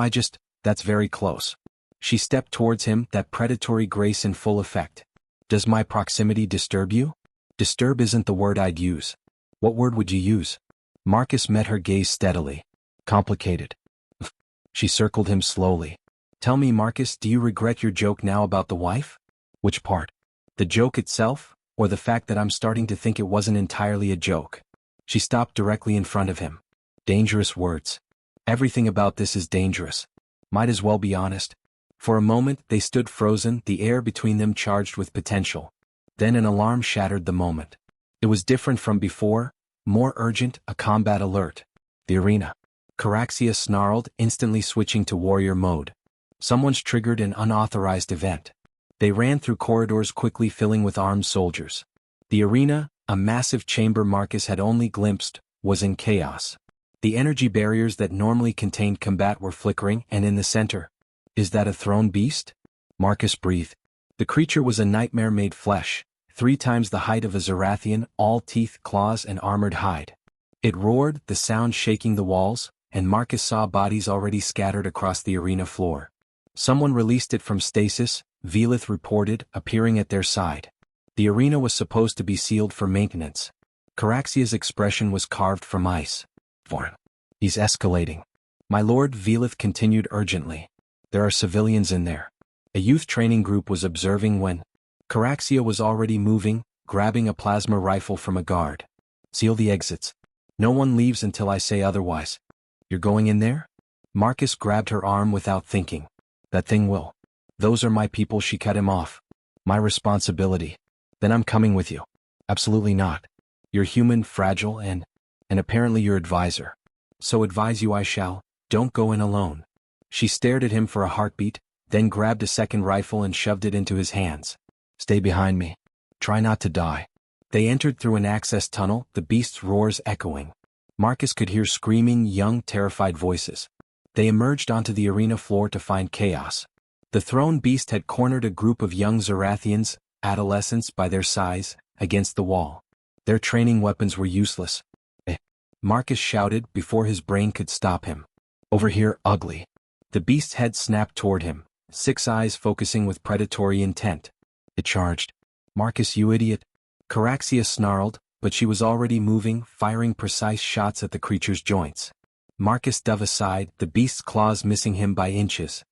that's very close. She stepped towards him, that predatory grace in full effect. Does my proximity disturb you? Disturb isn't the word I'd use. What word would you use? Marcus met her gaze steadily. Complicated. She circled him slowly. Tell me, Marcus, do you regret your joke now about the wife? Which part? The joke itself, or the fact that I'm starting to think it wasn't entirely a joke? She stopped directly in front of him. Dangerous words. Everything about this is dangerous. Might as well be honest. For a moment, they stood frozen, the air between them charged with potential. Then an alarm shattered the moment. It was different from before, more urgent, a combat alert. The arena. Caraxia snarled, instantly switching to warrior mode. Someone's triggered an unauthorized event. They ran through corridors quickly filling with armed soldiers. The arena, a massive chamber Marcus had only glimpsed, was in chaos. The energy barriers that normally contained combat were flickering, and in the center. Is that a thrown beast? Marcus breathed. The creature was a nightmare made flesh, 3 times the height of a Zarathian, all teeth, claws, and armored hide. It roared, the sound shaking the walls, and Marcus saw bodies already scattered across the arena floor. Someone released it from stasis, Velith reported, appearing at their side. The arena was supposed to be sealed for maintenance. Caraxia's expression was carved from ice. He's escalating. My lord, Velith continued urgently. There are civilians in there. A youth training group was observing when Caraxia was already moving, grabbing a plasma rifle from a guard. Seal the exits. No one leaves until I say otherwise. You're going in there? Marcus grabbed her arm without thinking. That thing will. Those are my people, she cut him off. My responsibility. Then I'm coming with you. Absolutely not. You're human, fragile, and apparently your advisor. So advise you I shall. Don't go in alone. She stared at him for a heartbeat, then grabbed a second rifle and shoved it into his hands. Stay behind me. Try not to die. They entered through an access tunnel, the beast's roars echoing. Marcus could hear screaming, young, terrified voices. They emerged onto the arena floor to find chaos. The thrown beast had cornered a group of young Zarathians, adolescents by their size, against the wall. Their training weapons were useless. Marcus shouted before his brain could stop him. Over here, ugly. The beast's head snapped toward him, 6 eyes focusing with predatory intent. It charged. Marcus, you idiot. Caraxia snarled, but she was already moving, firing precise shots at the creature's joints. Marcus dove aside, the beast's claws missing him by inches.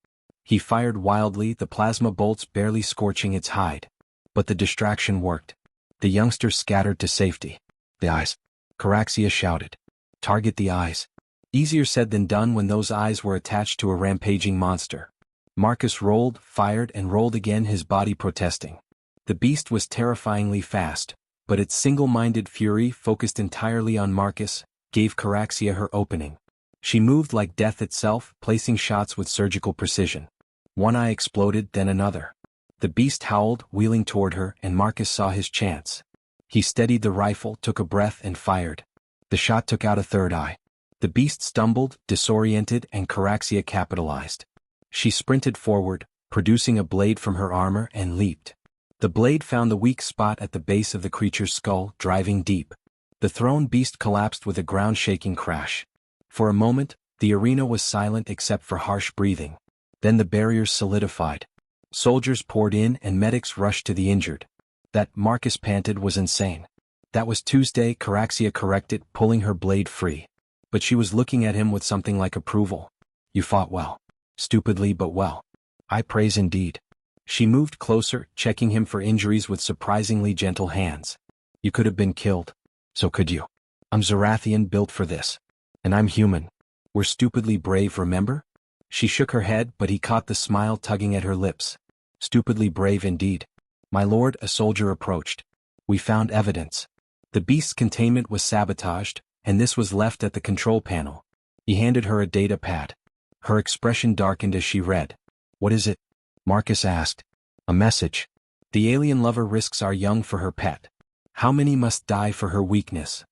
He fired wildly, the plasma bolts barely scorching its hide. But the distraction worked. The youngster scattered to safety. The eyes. Caraxia shouted. Target the eyes. Easier said than done when those eyes were attached to a rampaging monster. Marcus rolled, fired, and rolled again, his body protesting. The beast was terrifyingly fast, but its single-minded fury, focused entirely on Marcus, gave Caraxia her opening. She moved like death itself, placing shots with surgical precision. One eye exploded, then another. The beast howled, wheeling toward her, and Marcus saw his chance. He steadied the rifle, took a breath, and fired. The shot took out a third eye. The beast stumbled, disoriented, and Caraxia capitalized. She sprinted forward, producing a blade from her armor, and leaped. The blade found the weak spot at the base of the creature's skull, driving deep. The thrown beast collapsed with a ground-shaking crash. For a moment, the arena was silent except for harsh breathing. Then the barriers solidified. Soldiers poured in and medics rushed to the injured. That, Marcus panted, was insane. That was Tuesday, Caraxia corrected, pulling her blade free. But she was looking at him with something like approval. You fought well. Stupidly but well. I praise indeed. She moved closer, checking him for injuries with surprisingly gentle hands. You could have been killed. So could you. I'm Zarathian, built for this. And I'm human. We're stupidly brave, remember? She shook her head, but he caught the smile tugging at her lips. Stupidly brave indeed. My lord, a soldier approached. We found evidence. The beast's containment was sabotaged, and this was left at the control panel. He handed her a data pad. Her expression darkened as she read. What is it? Marcus asked. A message. The alien lover risks our young for her pet. How many must die for her weakness?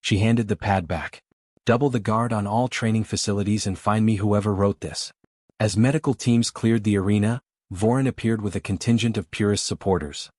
She handed the pad back. Double the guard on all training facilities and find me whoever wrote this. As medical teams cleared the arena, Vorin appeared with a contingent of purist supporters.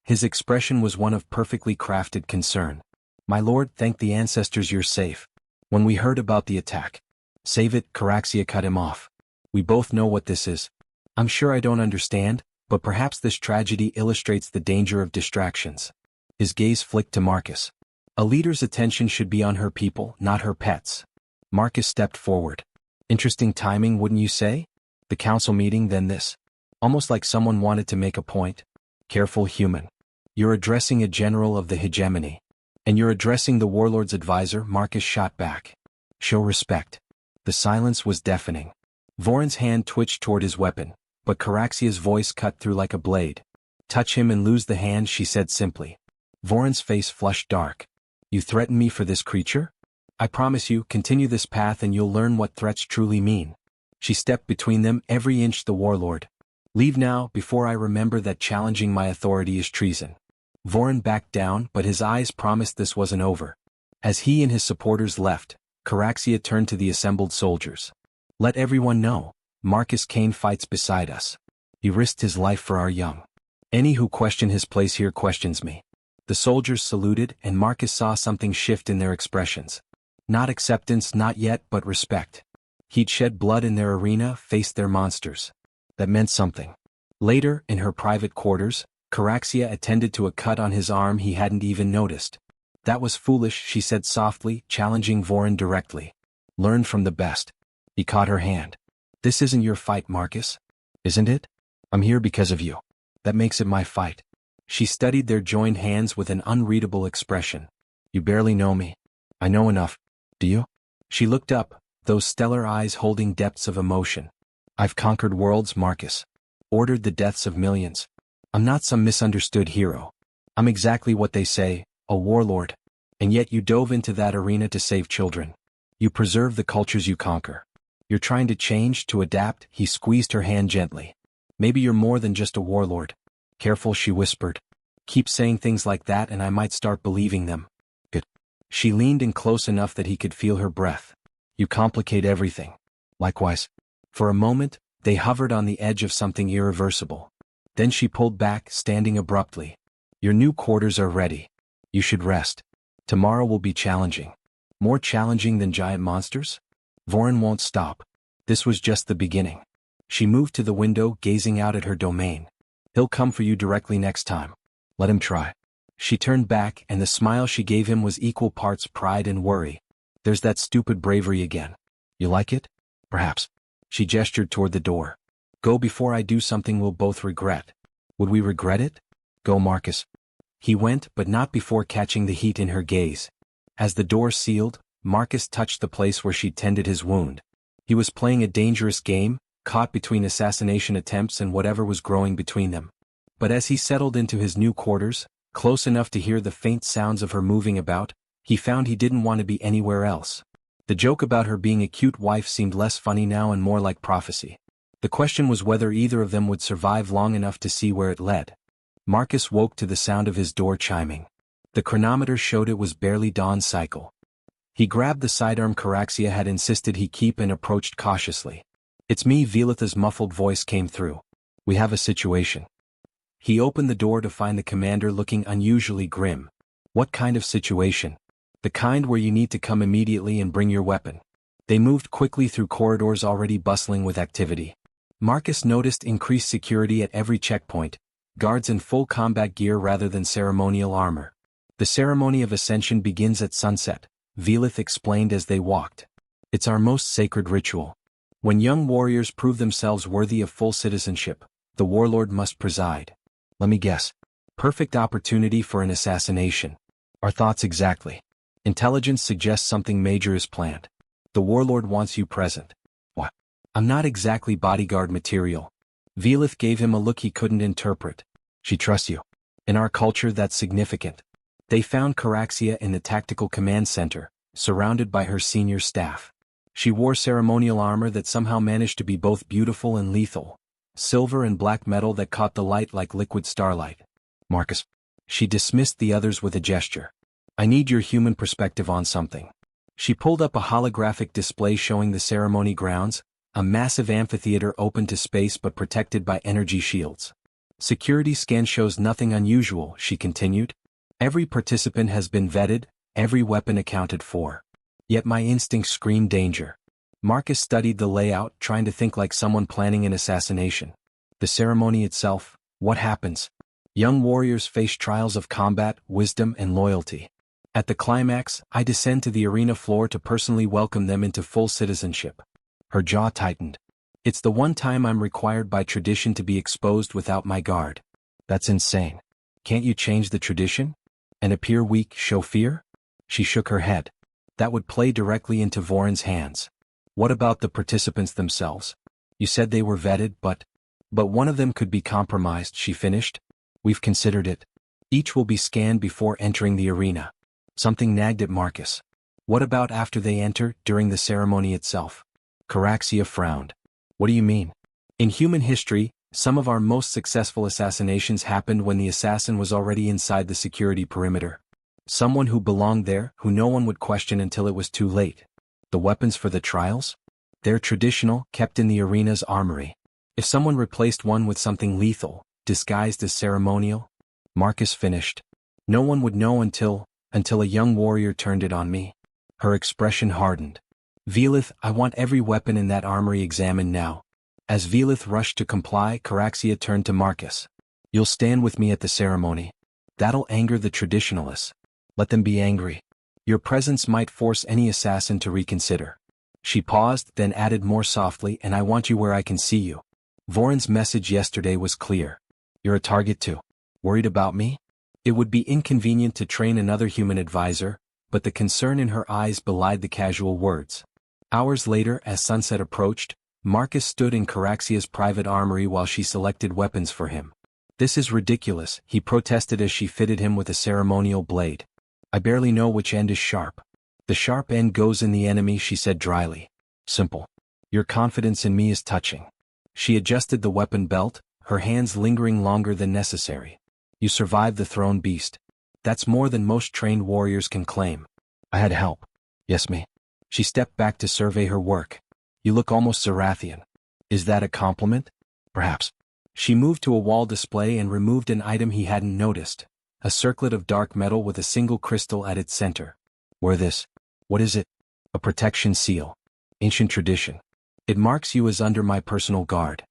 His expression was one of perfectly crafted concern. My lord, thank the ancestors you're safe. When we heard about the attack. Save it, Caraxia cut him off. We both know what this is. I'm sure I don't understand, but perhaps this tragedy illustrates the danger of distractions. His gaze flicked to Marcus. A leader's attention should be on her people, not her pets. Marcus stepped forward. Interesting timing, wouldn't you say? The council meeting, then this. Almost like someone wanted to make a point. Careful human. You're addressing a general of the hegemony. And you're addressing the warlord's advisor, Marcus shot back. Show respect. The silence was deafening. Vorin's hand twitched toward his weapon, but Caraxia's voice cut through like a blade. Touch him and lose the hand, she said simply. Vorin's face flushed dark. You threaten me for this creature? I promise you, continue this path and you'll learn what threats truly mean. She stepped between them, every inch the warlord. Leave now, before I remember that challenging my authority is treason. Vorin backed down, but his eyes promised this wasn't over. As he and his supporters left, Caraxia turned to the assembled soldiers. Let everyone know, Marcus Kain fights beside us. He risked his life for our young. Any who question his place here questions me. The soldiers saluted, and Marcus saw something shift in their expressions. Not acceptance, not yet, but respect. He'd shed blood in their arena, faced their monsters. That meant something. Later, in her private quarters, Caraxia attended to a cut on his arm he hadn't even noticed. That was foolish, she said softly, challenging Vorin directly. Learn from the best. He caught her hand. This isn't your fight, Marcus. Isn't it? I'm here because of you. That makes it my fight. She studied their joined hands with an unreadable expression. You barely know me. I know enough. Do you? She looked up, those stellar eyes holding depths of emotion. I've conquered worlds, Marcus. Ordered the deaths of millions. I'm not some misunderstood hero. I'm exactly what they say, a warlord. And yet you dove into that arena to save children. You preserve the cultures you conquer. You're trying to change, to adapt. He squeezed her hand gently. Maybe you're more than just a warlord. Careful, she whispered. Keep saying things like that and I might start believing them. Good. She leaned in close enough that he could feel her breath. You complicate everything. Likewise. For a moment, they hovered on the edge of something irreversible. Then she pulled back, standing abruptly. Your new quarters are ready. You should rest. Tomorrow will be challenging. More challenging than giant monsters? Vorin won't stop. This was just the beginning. She moved to the window, gazing out at her domain. He'll come for you directly next time. Let him try. She turned back, and the smile she gave him was equal parts pride and worry. There's that stupid bravery again. You like it? Perhaps. She gestured toward the door. Go before I do something we'll both regret. Would we regret it? Go, Marcus. He went, but not before catching the heat in her gaze. As the door sealed, Marcus touched the place where she'd tended his wound. He was playing a dangerous game, caught between assassination attempts and whatever was growing between them. But as he settled into his new quarters, close enough to hear the faint sounds of her moving about, he found he didn't want to be anywhere else. The joke about her being a cute wife seemed less funny now and more like prophecy. The question was whether either of them would survive long enough to see where it led. Marcus woke to the sound of his door chiming. The chronometer showed it was barely dawn's cycle. He grabbed the sidearm Caraxia had insisted he keep and approached cautiously. It's me, Velitha's muffled voice came through. We have a situation. He opened the door to find the commander looking unusually grim. What kind of situation? The kind where you need to come immediately and bring your weapon. They moved quickly through corridors already bustling with activity. Marcus noticed increased security at every checkpoint, guards in full combat gear rather than ceremonial armor. The ceremony of ascension begins at sunset, Velith explained as they walked. It's our most sacred ritual. When young warriors prove themselves worthy of full citizenship, the warlord must preside. Let me guess. Perfect opportunity for an assassination. Our thoughts exactly. Intelligence suggests something major is planned. The warlord wants you present. What? I'm not exactly bodyguard material. Velith gave him a look he couldn't interpret. She trusts you. In our culture that's significant. They found Caraxia in the tactical command center, surrounded by her senior staff. She wore ceremonial armor that somehow managed to be both beautiful and lethal. Silver and black metal that caught the light like liquid starlight. Marcus. She dismissed the others with a gesture. I need your human perspective on something. She pulled up a holographic display showing the ceremony grounds, a massive amphitheater open to space but protected by energy shields. Security scan shows nothing unusual, she continued. Every participant has been vetted, every weapon accounted for. Yet my instincts screamed danger. Marcus studied the layout, trying to think like someone planning an assassination. The ceremony itself, what happens? Young warriors face trials of combat, wisdom, and loyalty. At the climax, I descend to the arena floor to personally welcome them into full citizenship. Her jaw tightened. It's the one time I'm required by tradition to be exposed without my guard. That's insane. Can't you change the tradition? And appear weak, show fear? She shook her head. That would play directly into Voron's hands. What about the participants themselves? You said they were vetted, but one of them could be compromised, she finished. We've considered it. Each will be scanned before entering the arena. Something nagged at Marcus. What about after they enter, during the ceremony itself? Caraxia frowned. What do you mean? In human history, some of our most successful assassinations happened when the assassin was already inside the security perimeter. Someone who belonged there, who no one would question until it was too late. The weapons for the trials? They're traditional, kept in the arena's armory. If someone replaced one with something lethal, disguised as ceremonial, Marcus finished. No one would know until a young warrior turned it on me. Her expression hardened. Velith, I want every weapon in that armory examined now. As Velith rushed to comply, Caraxia turned to Marcus. You'll stand with me at the ceremony. That'll anger the traditionalists. Let them be angry. Your presence might force any assassin to reconsider. She paused, then added more softly, and I want you where I can see you. Voron's message yesterday was clear. You're a target too. Worried about me? It would be inconvenient to train another human advisor, but the concern in her eyes belied the casual words. Hours later, as sunset approached, Marcus stood in Caraxia's private armory while she selected weapons for him. This is ridiculous, he protested as she fitted him with a ceremonial blade. I barely know which end is sharp. The sharp end goes in the enemy, she said dryly. Simple. Your confidence in me is touching. She adjusted the weapon belt, her hands lingering longer than necessary. You survived the thrown beast. That's more than most trained warriors can claim. I had help. Yes, me. She stepped back to survey her work. You look almost Zarathian. Is that a compliment? Perhaps. She moved to a wall display and removed an item he hadn't noticed. A circlet of dark metal with a single crystal at its center. Wear this. What is it? A protection seal. Ancient tradition. It marks you as under my personal guard.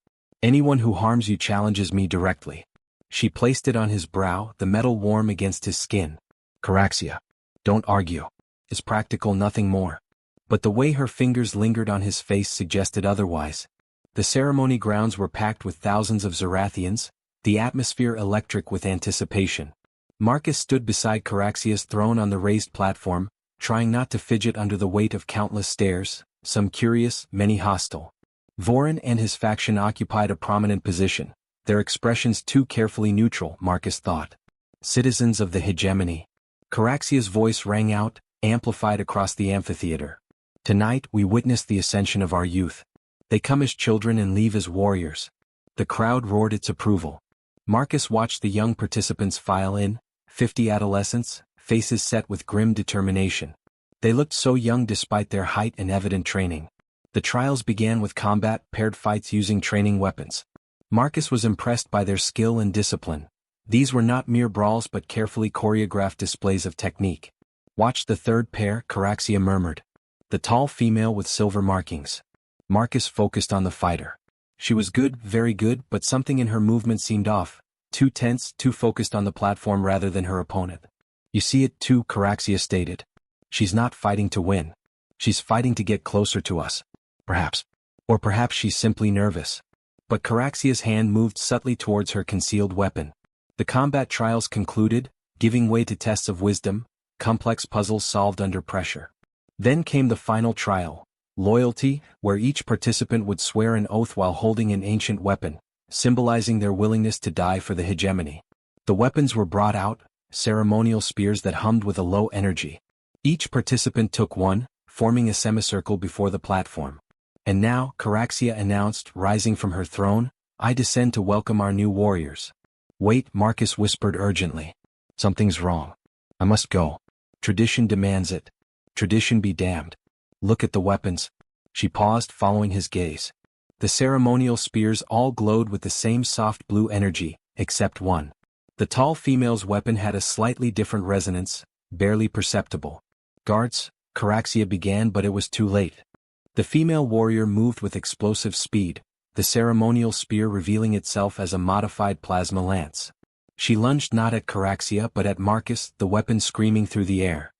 Anyone who harms you challenges me directly. She placed it on his brow, the metal warm against his skin. Caraxia. Don't argue. It's practical, nothing more. But the way her fingers lingered on his face suggested otherwise. The ceremony grounds were packed with thousands of Zarathians, the atmosphere electric with anticipation. Marcus stood beside Caraxia's throne on the raised platform, trying not to fidget under the weight of countless stares, some curious, many hostile. Voron and his faction occupied a prominent position, their expressions too carefully neutral, Marcus thought. Citizens of the hegemony. Caraxia's voice rang out, amplified across the amphitheater. Tonight we witness the ascension of our youth. They come as children and leave as warriors. The crowd roared its approval. Marcus watched the young participants file in, 50 adolescents, faces set with grim determination. They looked so young despite their height and evident training. The trials began with combat, paired fights using training weapons. Marcus was impressed by their skill and discipline. These were not mere brawls but carefully choreographed displays of technique. Watch the third pair, Caraxia murmured. The tall female with silver markings. Marcus focused on the fighter. She was good, very good, but something in her movement seemed off, too tense, too focused on the platform rather than her opponent. You see it too, Caraxia stated. She's not fighting to win. She's fighting to get closer to us. Perhaps. Or perhaps she's simply nervous. But Caraxia's hand moved subtly towards her concealed weapon. The combat trials concluded, giving way to tests of wisdom, complex puzzles solved under pressure. Then came the final trial, loyalty, where each participant would swear an oath while holding an ancient weapon, symbolizing their willingness to die for the hegemony. The weapons were brought out, ceremonial spears that hummed with a low energy. Each participant took one, forming a semicircle before the platform. And now, Caraxia announced, rising from her throne, I descend to welcome our new warriors. Wait, Marcus whispered urgently. Something's wrong. I must go. Tradition demands it. Tradition be damned. Look at the weapons. She paused, following his gaze. The ceremonial spears all glowed with the same soft blue energy, except one. The tall female's weapon had a slightly different resonance, barely perceptible. Guards, Caraxia began, but it was too late. The female warrior moved with explosive speed, the ceremonial spear revealing itself as a modified plasma lance. She lunged not at Caraxia but at Marcus, the weapon screaming through the air.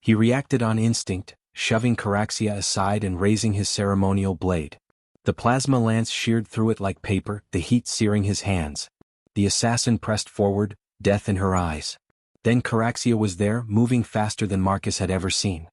He reacted on instinct, shoving Caraxia aside and raising his ceremonial blade. The plasma lance sheared through it like paper, the heat searing his hands. The assassin pressed forward, death in her eyes. Then Caraxia was there, moving faster than Marcus had ever seen.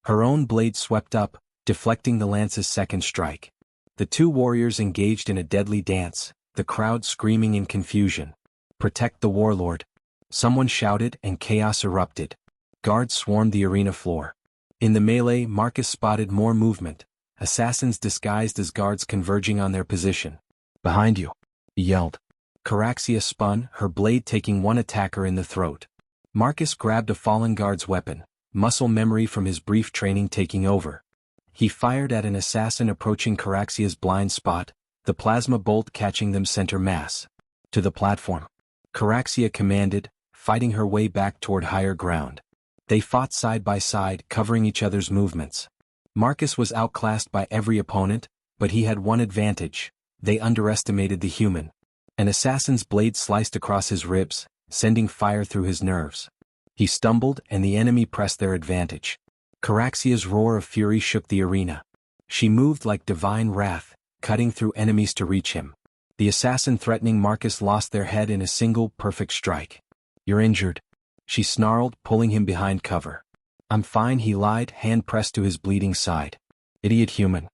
Her own blade swept up, deflecting the lance's second strike. The two warriors engaged in a deadly dance, the crowd screaming in confusion. "Protect the warlord!" Someone shouted, and chaos erupted. Guards swarmed the arena floor. In the melee, Marcus spotted more movement, assassins disguised as guards converging on their position. "Behind you!" he yelled. Caraxia spun, her blade taking one attacker in the throat. Marcus grabbed a fallen guard's weapon, muscle memory from his brief training taking over. He fired at an assassin approaching Caraxia's blind spot, the plasma bolt catching them center mass. "To the platform!" Caraxia commanded, fighting her way back toward higher ground. They fought side by side, covering each other's movements. Marcus was outclassed by every opponent, but he had one advantage: they underestimated the human. An assassin's blade sliced across his ribs, sending fire through his nerves. He stumbled, and the enemy pressed their advantage. Caraxia's roar of fury shook the arena. She moved like divine wrath, cutting through enemies to reach him. The assassin threatening Marcus lost their head in a single, perfect strike. "You're injured," she snarled, pulling him behind cover. "I'm fine," he lied, hand pressed to his bleeding side. "Idiot human."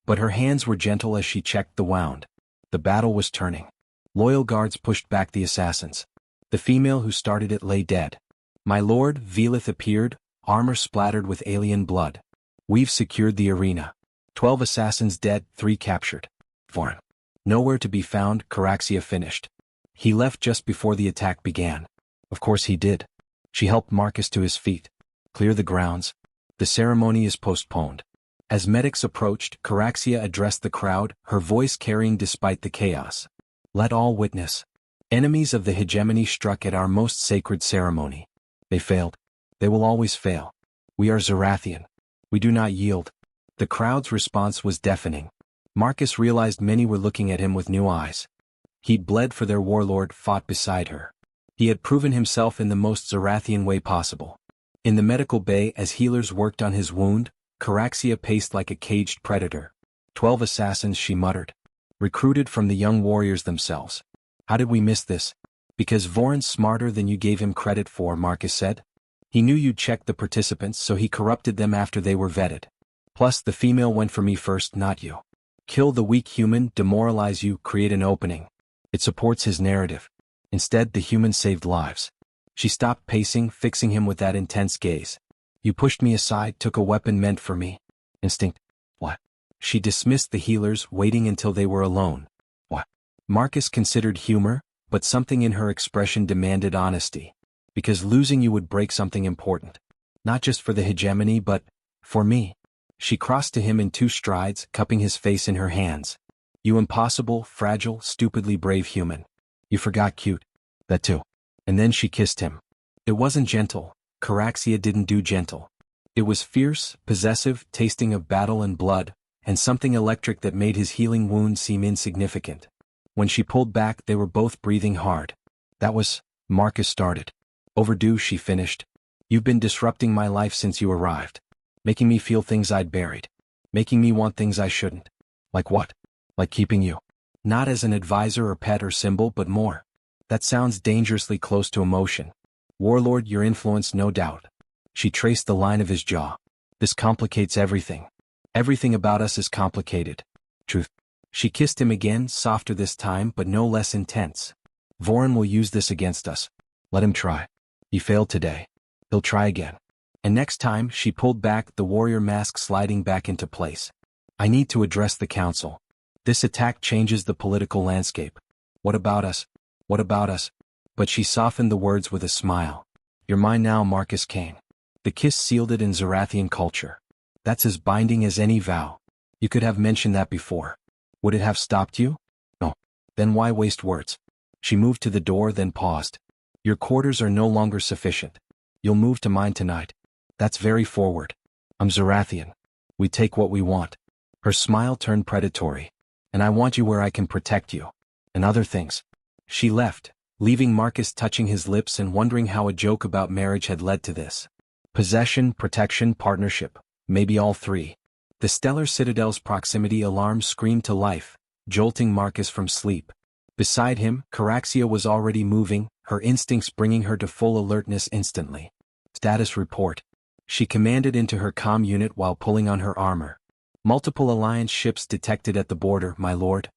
But her hands were gentle as she checked the wound. The battle was turning. Loyal guards pushed back the assassins. The female who started it lay dead. My Lord Velith appeared, armor splattered with alien blood. "We've secured the arena. 12 assassins dead, 3 captured. Vorin nowhere to be found," Caraxia finished. "He left just before the attack began." "Of course he did." She helped Marcus to his feet. "Clear the grounds. The ceremony is postponed." As medics approached, Caraxia addressed the crowd, her voice carrying despite the chaos. "Let all witness. Enemies of the hegemony struck at our most sacred ceremony. They failed. They will always fail. We are Zarathian. We do not yield." The crowd's response was deafening. Marcus realized many were looking at him with new eyes. He'd bled for their warlord, fought beside her. He had proven himself in the most Zarathian way possible. In the medical bay, as healers worked on his wound, Caraxia paced like a caged predator. 12 assassins, she muttered. Recruited from the young warriors themselves. "How did we miss this?" "Because Vorin's smarter than you gave him credit for," Marcus said. "He knew you'd check the participants, so he corrupted them after they were vetted. Plus, the female went for me first, not you. Kill the weak human, demoralize you, create an opening. It supports his narrative. Instead, the human saved lives." She stopped pacing, fixing him with that intense gaze. "You pushed me aside, took a weapon meant for me. Instinct." "What?" She dismissed the healers, waiting until they were alone. "What?" Marcus considered humor, but something in her expression demanded honesty. "Because losing you would break something important. Not just for the hegemony, but for me." She crossed to him in 2 strides, cupping his face in her hands. "You impossible, fragile, stupidly brave human. You forgot cute." "That too." And then she kissed him. It wasn't gentle. Caraxia didn't do gentle. It was fierce, possessive, tasting of battle and blood, and something electric that made his healing wound seem insignificant. When she pulled back, they were both breathing hard. "That was," Marcus started. "Overdue," she finished. "You've been disrupting my life since you arrived. Making me feel things I'd buried. Making me want things I shouldn't." "Like what?" "Like keeping you. Not as an advisor or pet or symbol, but more." "That sounds dangerously close to emotion." "Warlord, your influence, no doubt." She traced the line of his jaw. "This complicates everything. Everything about us is complicated." "Truth." She kissed him again, softer this time, but no less intense. "Vorin will use this against us. Let him try. He failed today. He'll try again. And next time," she pulled back, the warrior mask sliding back into place. "I need to address the council. This attack changes the political landscape. What about us? What about us?" But she softened the words with a smile. "You're mine now, Marcus Kain. The kiss sealed it in Zarathian culture. That's as binding as any vow. You could have mentioned that before. Would it have stopped you? No. Then why waste words? She moved to the door, then paused. Your quarters are no longer sufficient. You'll move to mine tonight. That's very forward. I'm Zarathian. We take what we want. Her smile turned predatory. And I want you where I can protect you. And other things. She left, leaving Marcus touching his lips and wondering how a joke about marriage had led to this. Possession, protection, partnership. Maybe all three. The Stellar Citadel's proximity alarm screamed to life, jolting Marcus from sleep. Beside him, Caraxia was already moving, her instincts bringing her to full alertness instantly. Status report. She commanded into her comm unit while pulling on her armor. Multiple Alliance ships detected at the border, my lord.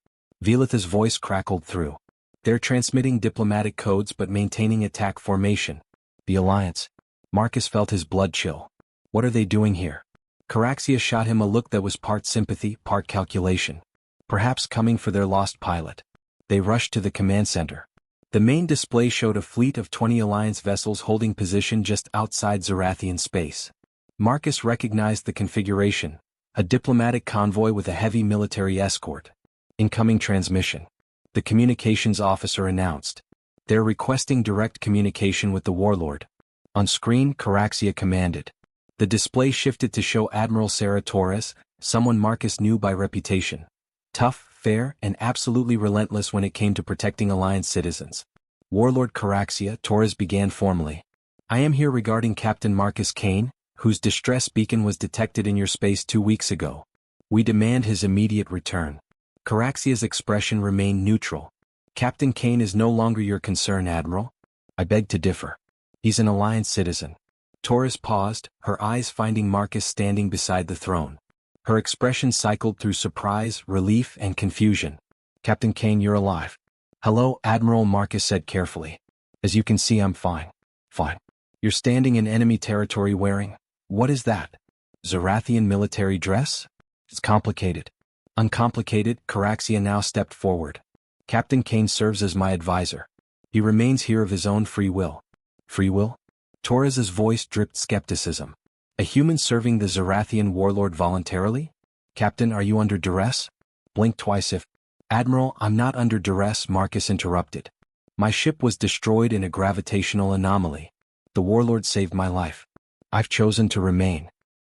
Velitha's voice crackled through. They're transmitting diplomatic codes but maintaining attack formation. The Alliance. Marcus felt his blood chill. What are they doing here? Caraxia shot him a look that was part sympathy, part calculation. Perhaps coming for their lost pilot. They rushed to the command center. The main display showed a fleet of 20 Alliance vessels holding position just outside Zarathian space. Marcus recognized the configuration, a diplomatic convoy with a heavy military escort. Incoming transmission. The communications officer announced. They're requesting direct communication with the Warlord. On screen, Caraxia commanded. The display shifted to show Admiral Torres, someone Marcus knew by reputation. Tough, fair, and absolutely relentless when it came to protecting Alliance citizens. Warlord Caraxia, Torres began formally. I am here regarding Captain Marcus Kain, whose distress beacon was detected in your space 2 weeks ago. We demand his immediate return. Caraxia's expression remained neutral. Captain Kain is no longer your concern, Admiral. I beg to differ. He's an Alliance citizen. Torres paused, her eyes finding Marcus standing beside the throne. Her expression cycled through surprise, relief, and confusion. Captain Kain, you're alive. Hello, Admiral, Marcus said carefully. As you can see, I'm fine. Fine. You're standing in enemy territory wearing... What is that? Zarathian military dress? It's complicated. Uncomplicated, Caraxia now stepped forward. Captain Kain serves as my advisor. He remains here of his own free will. Free will? Torres's voice dripped skepticism. A human serving the Zarathian warlord voluntarily? Captain, are you under duress? Blink twice if... Admiral, I'm not under duress, Marcus interrupted. My ship was destroyed in a gravitational anomaly. The warlord saved my life. I've chosen to remain.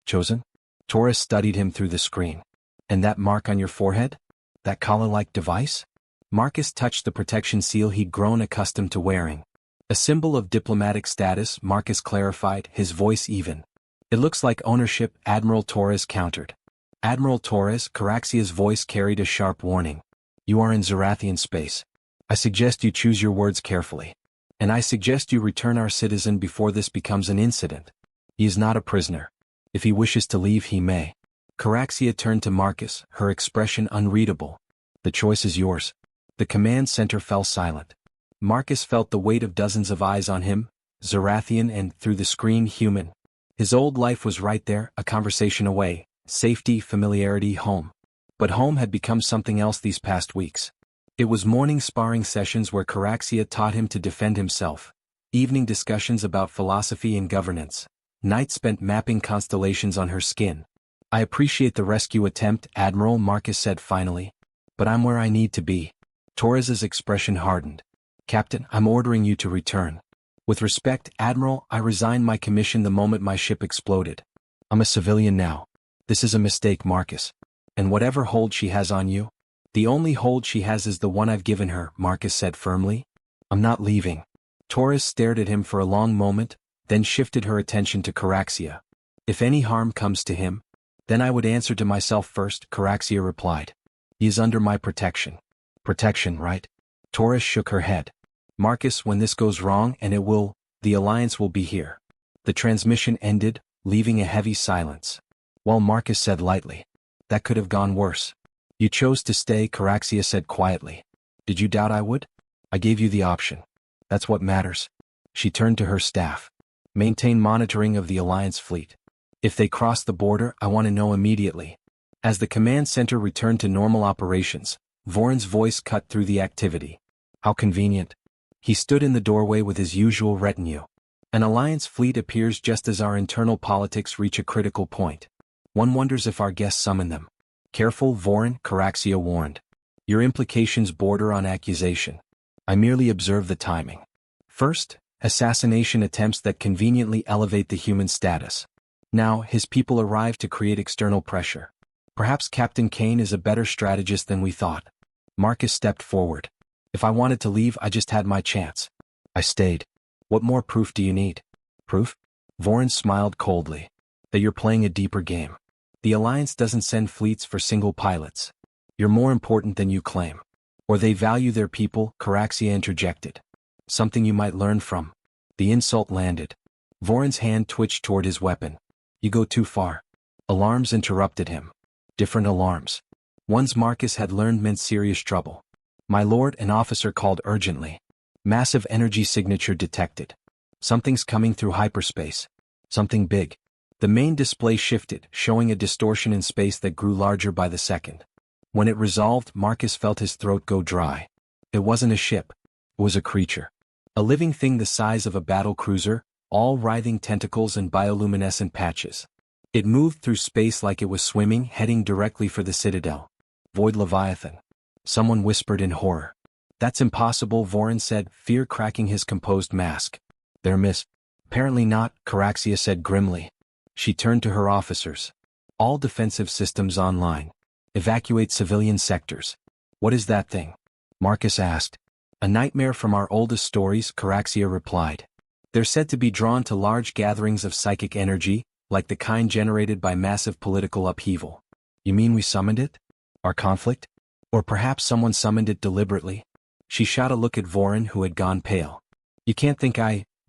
Chosen? Torres studied him through the screen. And that mark on your forehead? That collar-like device? Marcus touched the protection seal he'd grown accustomed to wearing. A symbol of diplomatic status, Marcus clarified, his voice even. It looks like ownership, Admiral Torres countered. Admiral Torres, Caraxia's voice carried a sharp warning. You are in Zarathian space. I suggest you choose your words carefully. And I suggest you return our citizen before this becomes an incident. He is not a prisoner. If he wishes to leave, he may. Caraxia turned to Marcus, her expression unreadable. The choice is yours. The command center fell silent. Marcus felt the weight of dozens of eyes on him, Zarathian and, through the screen, human. His old life was right there, a conversation away, safety, familiarity, home. But home had become something else these past weeks. It was morning sparring sessions where Caraxia taught him to defend himself, evening discussions about philosophy and governance, nights spent mapping constellations on her skin. I appreciate the rescue attempt, Admiral, Marcus said finally. But I'm where I need to be. Torres's expression hardened. Captain, I'm ordering you to return. With respect, Admiral, I resigned my commission the moment my ship exploded. I'm a civilian now. This is a mistake, Marcus. And whatever hold she has on you, the only hold she has is the one I've given her, Marcus said firmly. I'm not leaving. Torres stared at him for a long moment, then shifted her attention to Caraxia. If any harm comes to him, then I would answer to myself first, Caraxia replied. He is under my protection. Protection, right? Torres shook her head. Marcus, when this goes wrong, and it will, the Alliance will be here. The transmission ended, leaving a heavy silence. While Marcus said lightly, that could have gone worse. You chose to stay, Caraxia said quietly. Did you doubt I would? I gave you the option. That's what matters. She turned to her staff. Maintain monitoring of the Alliance fleet. If they cross the border, I want to know immediately. As the command center returned to normal operations, Voron's voice cut through the activity. How convenient. He stood in the doorway with his usual retinue. An alliance fleet appears just as our internal politics reach a critical point. One wonders if our guests summon them. Careful, Warlord Caraxia warned. Your implications border on accusation. I merely observe the timing. First, assassination attempts that conveniently elevate the human status. Now, his people arrive to create external pressure. Perhaps Captain Kain is a better strategist than we thought. Marcus stepped forward. If I wanted to leave, I just had my chance. I stayed. What more proof do you need? Proof? Vorin smiled coldly. That you're playing a deeper game. The Alliance doesn't send fleets for single pilots. You're more important than you claim. Or they value their people, Caraxia interjected. Something you might learn from. The insult landed. Vorin's hand twitched toward his weapon. You go too far. Alarms interrupted him. Different alarms. Ones Marcus had learned meant serious trouble. My lord, an officer called urgently. Massive energy signature detected. Something's coming through hyperspace. Something big. The main display shifted, showing a distortion in space that grew larger by the second. When it resolved, Marcus felt his throat go dry. It wasn't a ship. It was a creature. A living thing the size of a battle cruiser, all writhing tentacles and bioluminescent patches. It moved through space like it was swimming, heading directly for the Citadel. Void Leviathan. Someone whispered in horror. That's impossible, Vorin said, fear cracking his composed mask. They're miss. Apparently not, Caraxia said grimly. She turned to her officers. All defensive systems online. Evacuate civilian sectors. What is that thing? Marcus asked. A nightmare from our oldest stories, Caraxia replied. They're said to be drawn to large gatherings of psychic energy, like the kind generated by massive political upheaval. You mean we summoned it? Our conflict? Or perhaps someone summoned it deliberately? She shot a look at Vorin, who had gone pale. You can't think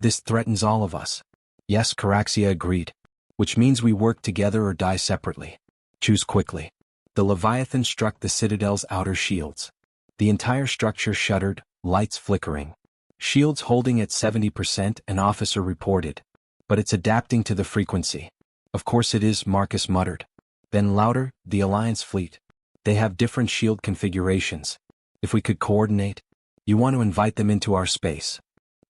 this threatens all of us. Yes, Caraxia agreed. Which means we work together or die separately. Choose quickly. The Leviathan struck the Citadel's outer shields. The entire structure shuddered, lights flickering. Shields holding at 70%, an officer reported. But it's adapting to the frequency. Of course it is, Marcus muttered. Then louder, the Alliance fleet. They have different shield configurations. If we could coordinate. You want to invite them into our space.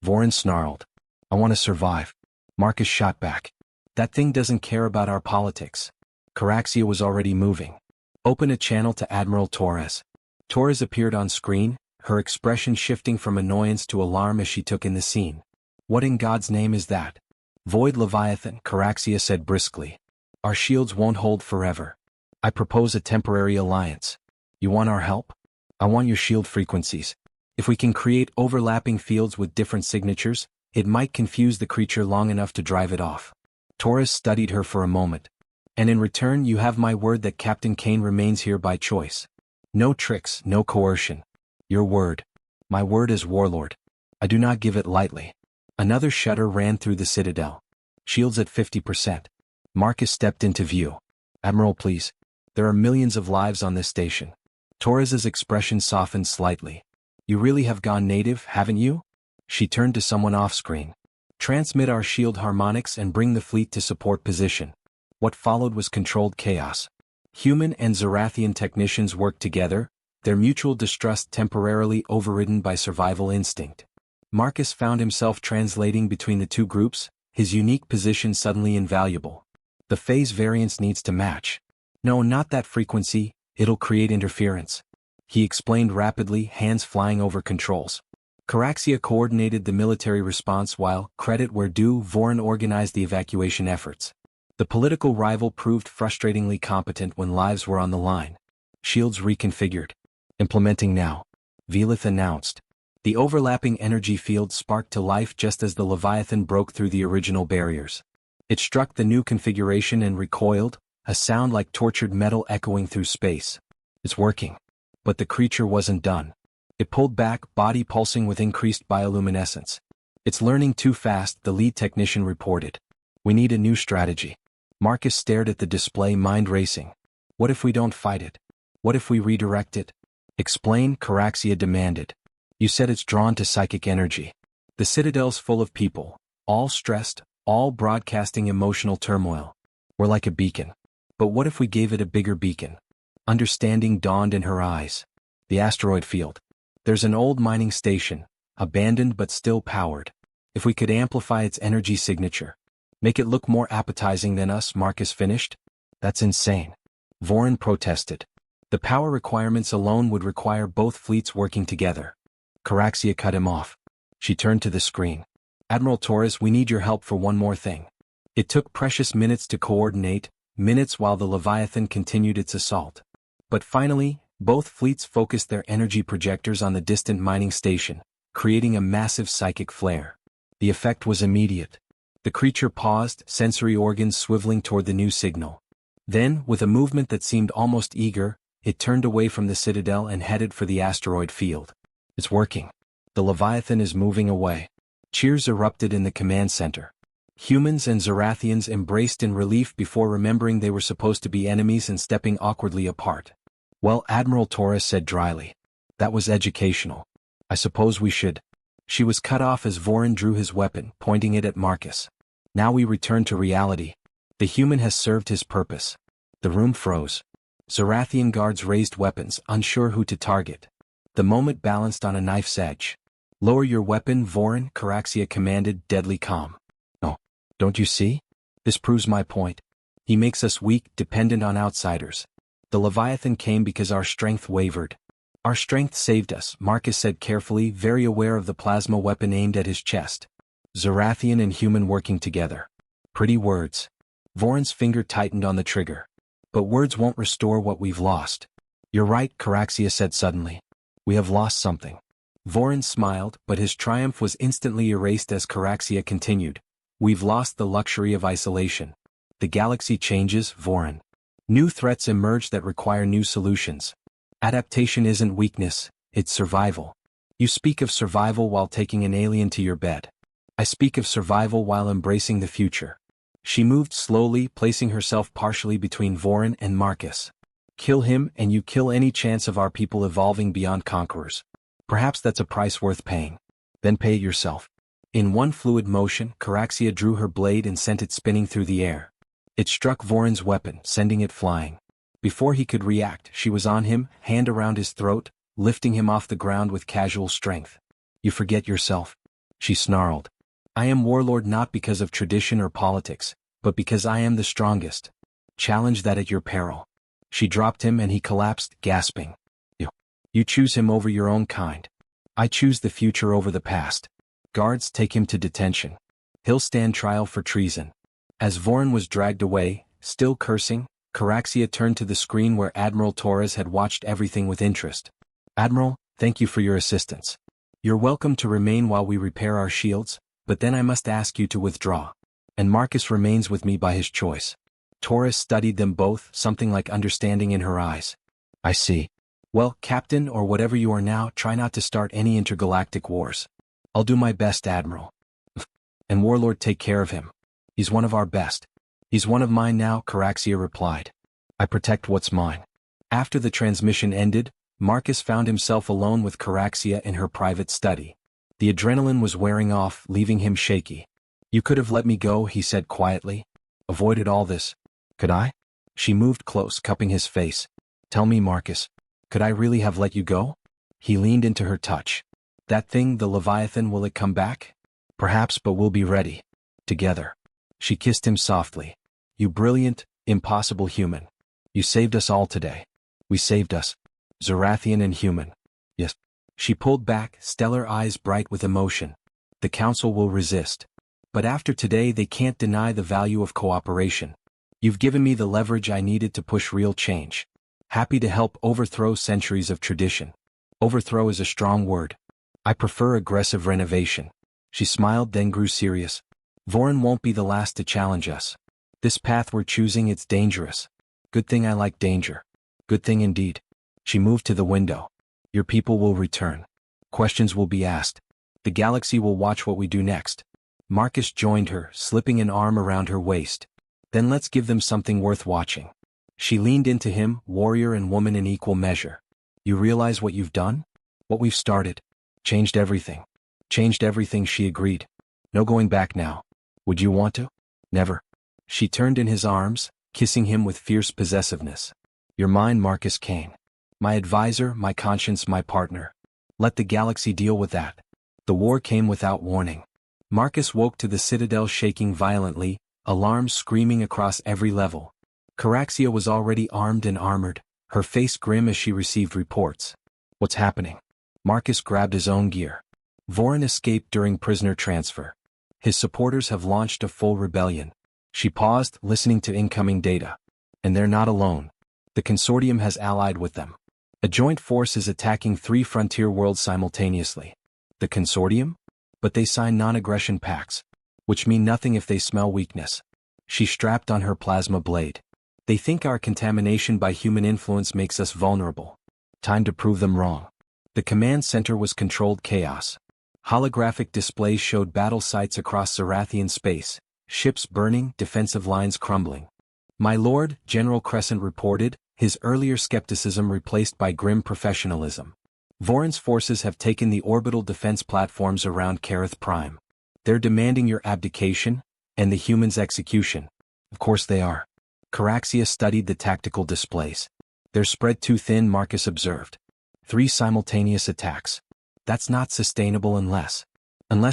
Vorin snarled. I want to survive. Marcus shot back. That thing doesn't care about our politics. Caraxia was already moving. Open a channel to Admiral Torres. Torres appeared on screen, her expression shifting from annoyance to alarm as she took in the scene. What in God's name is that? Void Leviathan, Caraxia said briskly. Our shields won't hold forever. I propose a temporary alliance. You want our help? I want your shield frequencies. If we can create overlapping fields with different signatures, it might confuse the creature long enough to drive it off. Torres studied her for a moment. And in return you have my word that Captain Kain remains here by choice. No tricks, no coercion. Your word. My word as Warlord. I do not give it lightly. Another shudder ran through the Citadel. Shields at 50%. Marcus stepped into view. Admiral, please. There are millions of lives on this station. Torres's expression softened slightly. You really have gone native, haven't you? She turned to someone off-screen. Transmit our shield harmonics and bring the fleet to support position. What followed was controlled chaos. Human and Zarathian technicians worked together, their mutual distrust temporarily overridden by survival instinct. Marcus found himself translating between the two groups, his unique position suddenly invaluable. The phase variance needs to match. No, not that frequency, it'll create interference. He explained rapidly, hands flying over controls. Caraxia coordinated the military response while, credit where due, Vorin organized the evacuation efforts. The political rival proved frustratingly competent when lives were on the line. Shields reconfigured. Implementing now. Velith announced. The overlapping energy field sparked to life just as the Leviathan broke through the original barriers. It struck the new configuration and recoiled, a sound like tortured metal echoing through space. It's working. But the creature wasn't done. It pulled back, body pulsing with increased bioluminescence. It's learning too fast, the lead technician reported. We need a new strategy. Marcus stared at the display, mind racing. What if we don't fight it? What if we redirect it? Explain, Caraxia demanded. You said it's drawn to psychic energy. The Citadel's full of people, all stressed, all broadcasting emotional turmoil. We're like a beacon. But what if we gave it a bigger beacon? Understanding dawned in her eyes. The asteroid field. There's an old mining station, abandoned but still powered. If we could amplify its energy signature. Make it look more appetizing than us, Marcus finished. That's insane. Vorin protested. The power requirements alone would require both fleets working together. Caraxia cut him off. She turned to the screen. Admiral Torres, we need your help for one more thing. It took precious minutes to coordinate, minutes while the Leviathan continued its assault. But finally, both fleets focused their energy projectors on the distant mining station, creating a massive psychic flare. The effect was immediate. The creature paused, sensory organs swiveling toward the new signal. Then, with a movement that seemed almost eager, it turned away from the citadel and headed for the asteroid field. It's working. The Leviathan is moving away. Cheers erupted in the command center. Humans and Zarathians embraced in relief before remembering they were supposed to be enemies and stepping awkwardly apart. Well, Admiral Torres said dryly. That was educational. I suppose we should. She was cut off as Vorin drew his weapon, pointing it at Marcus. Now we return to reality. The human has served his purpose. The room froze. Zarathian guards raised weapons, unsure who to target. The moment balanced on a knife's edge. Lower your weapon, Vorin, Caraxia commanded, deadly calm. No. Don't you see? This proves my point. He makes us weak, dependent on outsiders. The Leviathan came because our strength wavered. Our strength saved us, Marcus said carefully, very aware of the plasma weapon aimed at his chest. Zarathian and human working together. Pretty words. Vorin's finger tightened on the trigger. But words won't restore what we've lost. You're right, Caraxia said suddenly. We have lost something. Vorin smiled, but his triumph was instantly erased as Caraxia continued. We've lost the luxury of isolation. The galaxy changes, Vorin. New threats emerge that require new solutions. Adaptation isn't weakness, it's survival. You speak of survival while taking an alien to your bed. I speak of survival while embracing the future. She moved slowly, placing herself partially between Vorin and Marcus. Kill him and you kill any chance of our people evolving beyond conquerors. Perhaps that's a price worth paying. Then pay it yourself. In one fluid motion, Caraxia drew her blade and sent it spinning through the air. It struck Vorin's weapon, sending it flying. Before he could react, she was on him, hand around his throat, lifting him off the ground with casual strength. You forget yourself. She snarled. I am Warlord not because of tradition or politics, but because I am the strongest. Challenge that at your peril. She dropped him and he collapsed, gasping. You choose him over your own kind. I choose the future over the past. Guards take him to detention. He'll stand trial for treason. As Vorin was dragged away, still cursing, Caraxia turned to the screen where Admiral Torres had watched everything with interest. Admiral, thank you for your assistance. You're welcome to remain while we repair our shields, but then I must ask you to withdraw. And Marcus remains with me by his choice. Torres studied them both, something like understanding in her eyes. I see. Well, Captain or whatever you are now, try not to start any intergalactic wars. I'll do my best, Admiral. And Warlord, take care of him. He's one of our best. He's one of mine now, Caraxia replied. I protect what's mine. After the transmission ended, Marcus found himself alone with Caraxia in her private study. The adrenaline was wearing off, leaving him shaky. You could have let me go, he said quietly. Avoided all this. Could I? She moved close, cupping his face. Tell me, Marcus. Could I really have let you go? He leaned into her touch. That thing, the Leviathan, will it come back? Perhaps, but we'll be ready. Together. She kissed him softly. You brilliant, impossible human. You saved us all today. We saved us. Zarathian and human. Yes. She pulled back, stellar eyes bright with emotion. The Council will resist. But after today they can't deny the value of cooperation. You've given me the leverage I needed to push real change. Happy to help overthrow centuries of tradition. Overthrow is a strong word. I prefer aggressive renovation. She smiled, then grew serious. Vorin won't be the last to challenge us. This path we're choosing, it's dangerous. Good thing I like danger. Good thing indeed. She moved to the window. Your people will return. Questions will be asked. The galaxy will watch what we do next. Marcus joined her, slipping an arm around her waist. Then let's give them something worth watching. She leaned into him, warrior and woman in equal measure. You realize what you've done? What we've started? Changed everything. Changed everything, she agreed. No going back now. Would you want to? Never. She turned in his arms, kissing him with fierce possessiveness. You're mine, Marcus Kain. My advisor, my conscience, my partner. Let the galaxy deal with that. The war came without warning. Marcus woke to the citadel shaking violently, alarms screaming across every level. Caraxia was already armed and armored, her face grim as she received reports. What's happening? Marcus grabbed his own gear. Vorin escaped during prisoner transfer. His supporters have launched a full rebellion. She paused, listening to incoming data. And they're not alone. The consortium has allied with them. A joint force is attacking 3 frontier worlds simultaneously. The consortium? But they sign non-aggression pacts, which mean nothing if they smell weakness. She strapped on her plasma blade. They think our contamination by human influence makes us vulnerable. Time to prove them wrong. The command center was controlled chaos. Holographic displays showed battle sites across Zarathian space, ships burning, defensive lines crumbling. My lord, General Crescent reported, his earlier skepticism replaced by grim professionalism. Vorin's forces have taken the orbital defense platforms around Kareth Prime. They're demanding your abdication, and the humans' execution. Of course they are. Caraxia studied the tactical displays. They're spread too thin, Marcus observed. 3 simultaneous attacks. That's not sustainable unless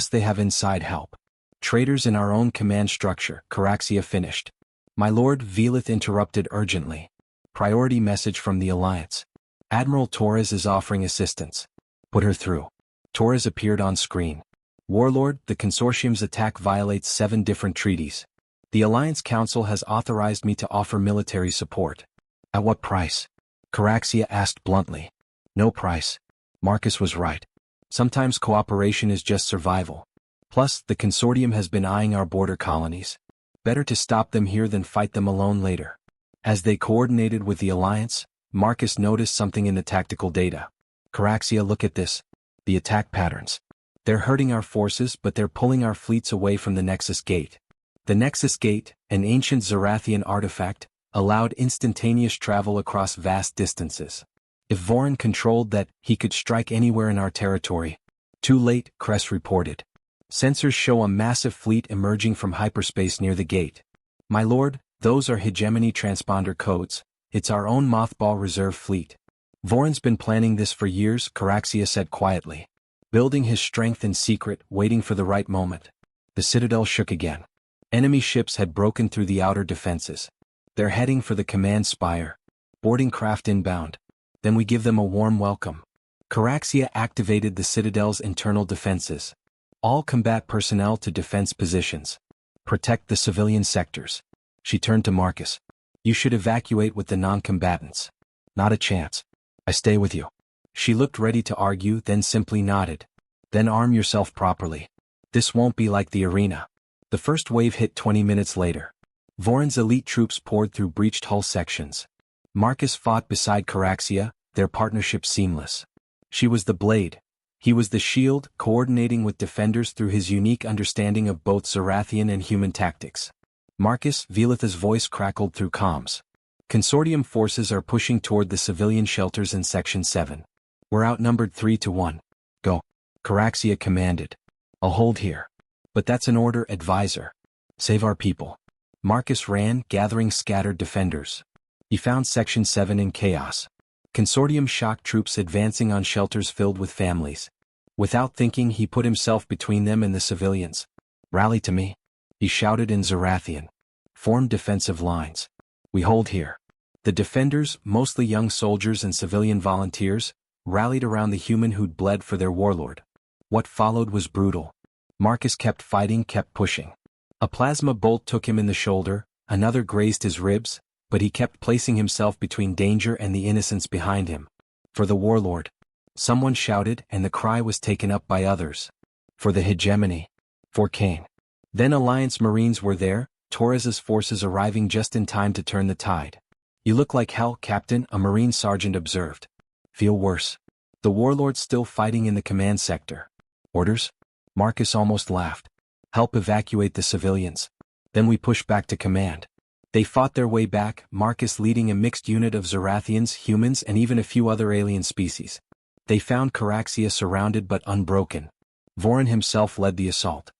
they have inside help. Traitors in our own command structure, Caraxia finished. My lord, Velith interrupted urgently. Priority message from the Alliance. Admiral Torres is offering assistance. Put her through. Torres appeared on screen. Warlord, the consortium's attack violates 7 different treaties. The Alliance Council has authorized me to offer military support. At what price? Caraxia asked bluntly. No price. Marcus was right. Sometimes cooperation is just survival. Plus, the consortium has been eyeing our border colonies. Better to stop them here than fight them alone later. As they coordinated with the Alliance, Marcus noticed something in the tactical data. Caraxia, look at this. The attack patterns. They're hurting our forces, but they're pulling our fleets away from the Nexus Gate. The Nexus Gate, an ancient Zarathian artifact, allowed instantaneous travel across vast distances. If Vorin controlled that, he could strike anywhere in our territory. Too late, Cress reported. Sensors show a massive fleet emerging from hyperspace near the gate. My lord, those are hegemony transponder codes. It's our own mothball reserve fleet. Vorin's been planning this for years, Caraxia said quietly. Building his strength in secret, waiting for the right moment. The citadel shook again. Enemy ships had broken through the outer defenses. They're heading for the command spire. Boarding craft inbound. Then we give them a warm welcome. Caraxia activated the citadel's internal defenses. All combat personnel to defense positions. Protect the civilian sectors. She turned to Marcus. You should evacuate with the non-combatants. Not a chance. I stay with you. She looked ready to argue, then simply nodded. Then arm yourself properly. This won't be like the arena. The first wave hit 20 minutes later. Vorin's elite troops poured through breached hull sections. Marcus fought beside Caraxia, their partnership seamless. She was the blade. He was the shield, coordinating with defenders through his unique understanding of both Zarathian and human tactics. Marcus, Velith's voice crackled through comms. Consortium forces are pushing toward the civilian shelters in Section 7. We're outnumbered 3-1. Go. Caraxia commanded. I'll hold here. But that's an order, advisor. Save our people. Marcus ran, gathering scattered defenders. He found Section 7 in chaos. Consortium shock troops advancing on shelters filled with families. Without thinking, he put himself between them and the civilians. Rally to me. He shouted in Zarathian. Form defensive lines. We hold here. The defenders, mostly young soldiers and civilian volunteers, rallied around the human who'd bled for their warlord. What followed was brutal. Marcus kept fighting, kept pushing. A plasma bolt took him in the shoulder, another grazed his ribs, but he kept placing himself between danger and the innocents behind him. For the warlord. Someone shouted, and the cry was taken up by others. For the hegemony. For Kain. Then Alliance Marines were there, Torres's forces arriving just in time to turn the tide. You look like hell, Captain, a Marine sergeant observed. Feel worse. The warlord's still fighting in the command sector. Orders? Marcus almost laughed. Help evacuate the civilians. Then we push back to command. They fought their way back, Marcus leading a mixed unit of Zarathians, humans, and even a few other alien species. They found Caraxia surrounded but unbroken. Vorin himself led the assault.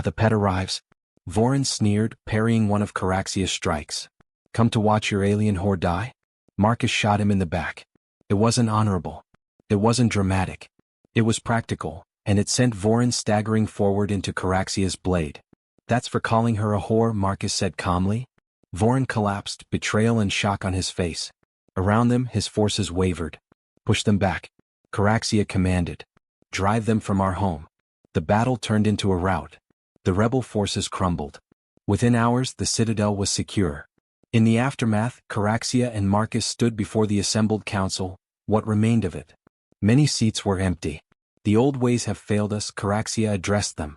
The pet arrives. Vorin sneered, parrying one of Caraxia's strikes. Come to watch your alien horde die? Marcus shot him in the back. It wasn't honorable. It wasn't dramatic. It was practical. and it sent Vorin staggering forward into Caraxia's blade. "That's for calling her a whore," Marcus said calmly. Vorin collapsed, betrayal and shock on his face. Around them, his forces wavered. "Push them back," Caraxia commanded. "Drive them from our home." The battle turned into a rout. The rebel forces crumbled. Within hours, the citadel was secure. In the aftermath, Caraxia and Marcus stood before the assembled council. What remained of it? Many seats were empty. "The old ways have failed us," Caraxia addressed them.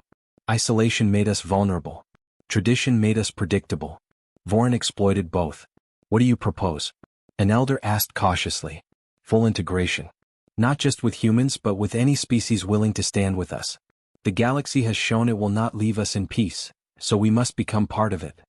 "Isolation made us vulnerable. Tradition made us predictable. Vorin exploited both. What do you propose?" An elder asked cautiously. "Full integration. Not just with humans but with any species willing to stand with us. The galaxy has shown it will not leave us in peace, so we must become part of it.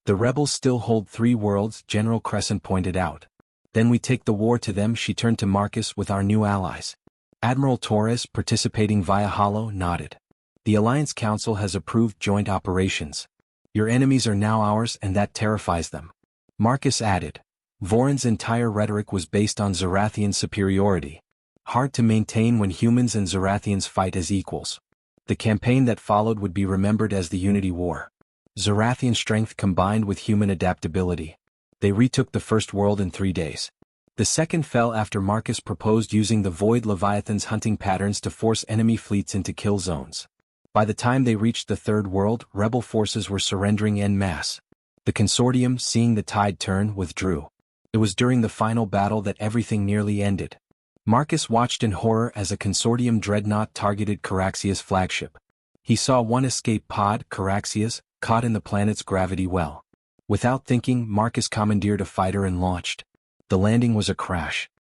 The rebels still hold 3 worlds," General Crescent pointed out. "Then we take the war to them." She turned to Marcus. "With our new allies." Admiral Torres, participating via holo, nodded. "The Alliance Council has approved joint operations. Your enemies are now ours and that terrifies them." Marcus added. Vorin's entire rhetoric was based on Zarathian superiority. Hard to maintain when humans and Zarathians fight as equals. The campaign that followed would be remembered as the Unity War. Zarathian strength combined with human adaptability. They retook the first world in 3 days. The second fell after Marcus proposed using the Void Leviathan's hunting patterns to force enemy fleets into kill zones. By the time they reached the third world, rebel forces were surrendering en masse. The consortium, seeing the tide turn, withdrew. It was during the final battle that everything nearly ended. Marcus watched in horror as a consortium dreadnought targeted Caraxia's flagship. He saw one escape pod, Caraxia's, caught in the planet's gravity well. Without thinking, Marcus commandeered a fighter and launched. The landing was a crash.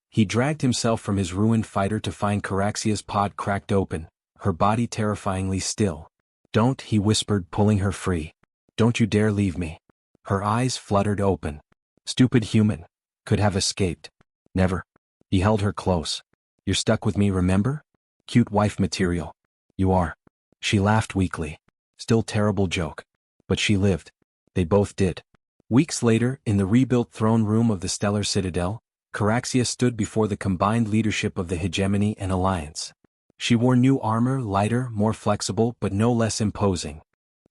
He dragged himself from his ruined fighter to find Caraxia's pod cracked open, her body terrifyingly still. "Don't," he whispered, pulling her free. "Don't you dare leave me." Her eyes fluttered open. "Stupid human. Could have escaped." "Never." He held her close. "You're stuck with me, remember? Cute wife material." "You are." She laughed weakly. Still terrible joke. But she lived. They both did. Weeks later, in the rebuilt throne room of the Stellar Citadel, Caraxia stood before the combined leadership of the Hegemony and Alliance. She wore new armor, lighter, more flexible, but no less imposing.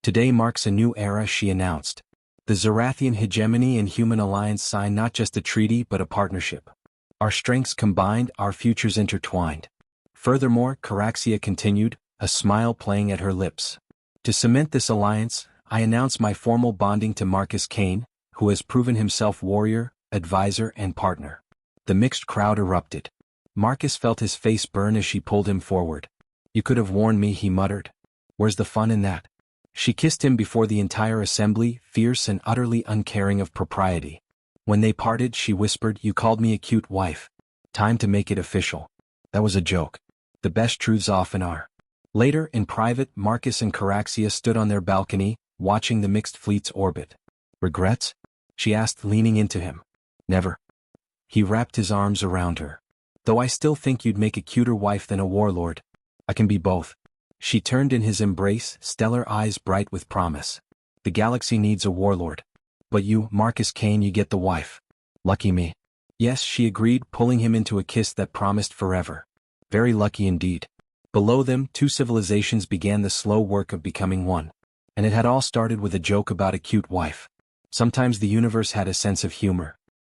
"Today marks a new era," she announced. "The Zarathian Hegemony and Human Alliance sign not just a treaty but a partnership. Our strengths combined, our futures intertwined." Furthermore, Caraxia continued, a smile playing at her lips. "To cement this alliance, I announce my formal bonding to Marcus Kain, who has proven himself warrior, advisor and partner." The mixed crowd erupted. Marcus felt his face burn as she pulled him forward. "You could have warned me," he muttered. "Where's the fun in that?" She kissed him before the entire assembly, fierce and utterly uncaring of propriety. When they parted, she whispered, "You called me a cute wife. Time to make it official." That was a joke. The best truths often are. Later, in private, Marcus and Caraxia stood on their balcony, watching the mixed fleets orbit. "Regrets?" she asked, leaning into him. "Never." He wrapped his arms around her. "Though I still think you'd make a cuter wife than a warlord. I can be both." She turned in his embrace, stellar eyes bright with promise. "The galaxy needs a warlord. But you, Marcus Kain, you get the wife." "Lucky me." "Yes," she agreed, pulling him into a kiss that promised forever. "Very lucky indeed." Below them, 2 civilizations began the slow work of becoming one. And it had all started with a joke about a cute wife. Sometimes the universe had a sense of humor.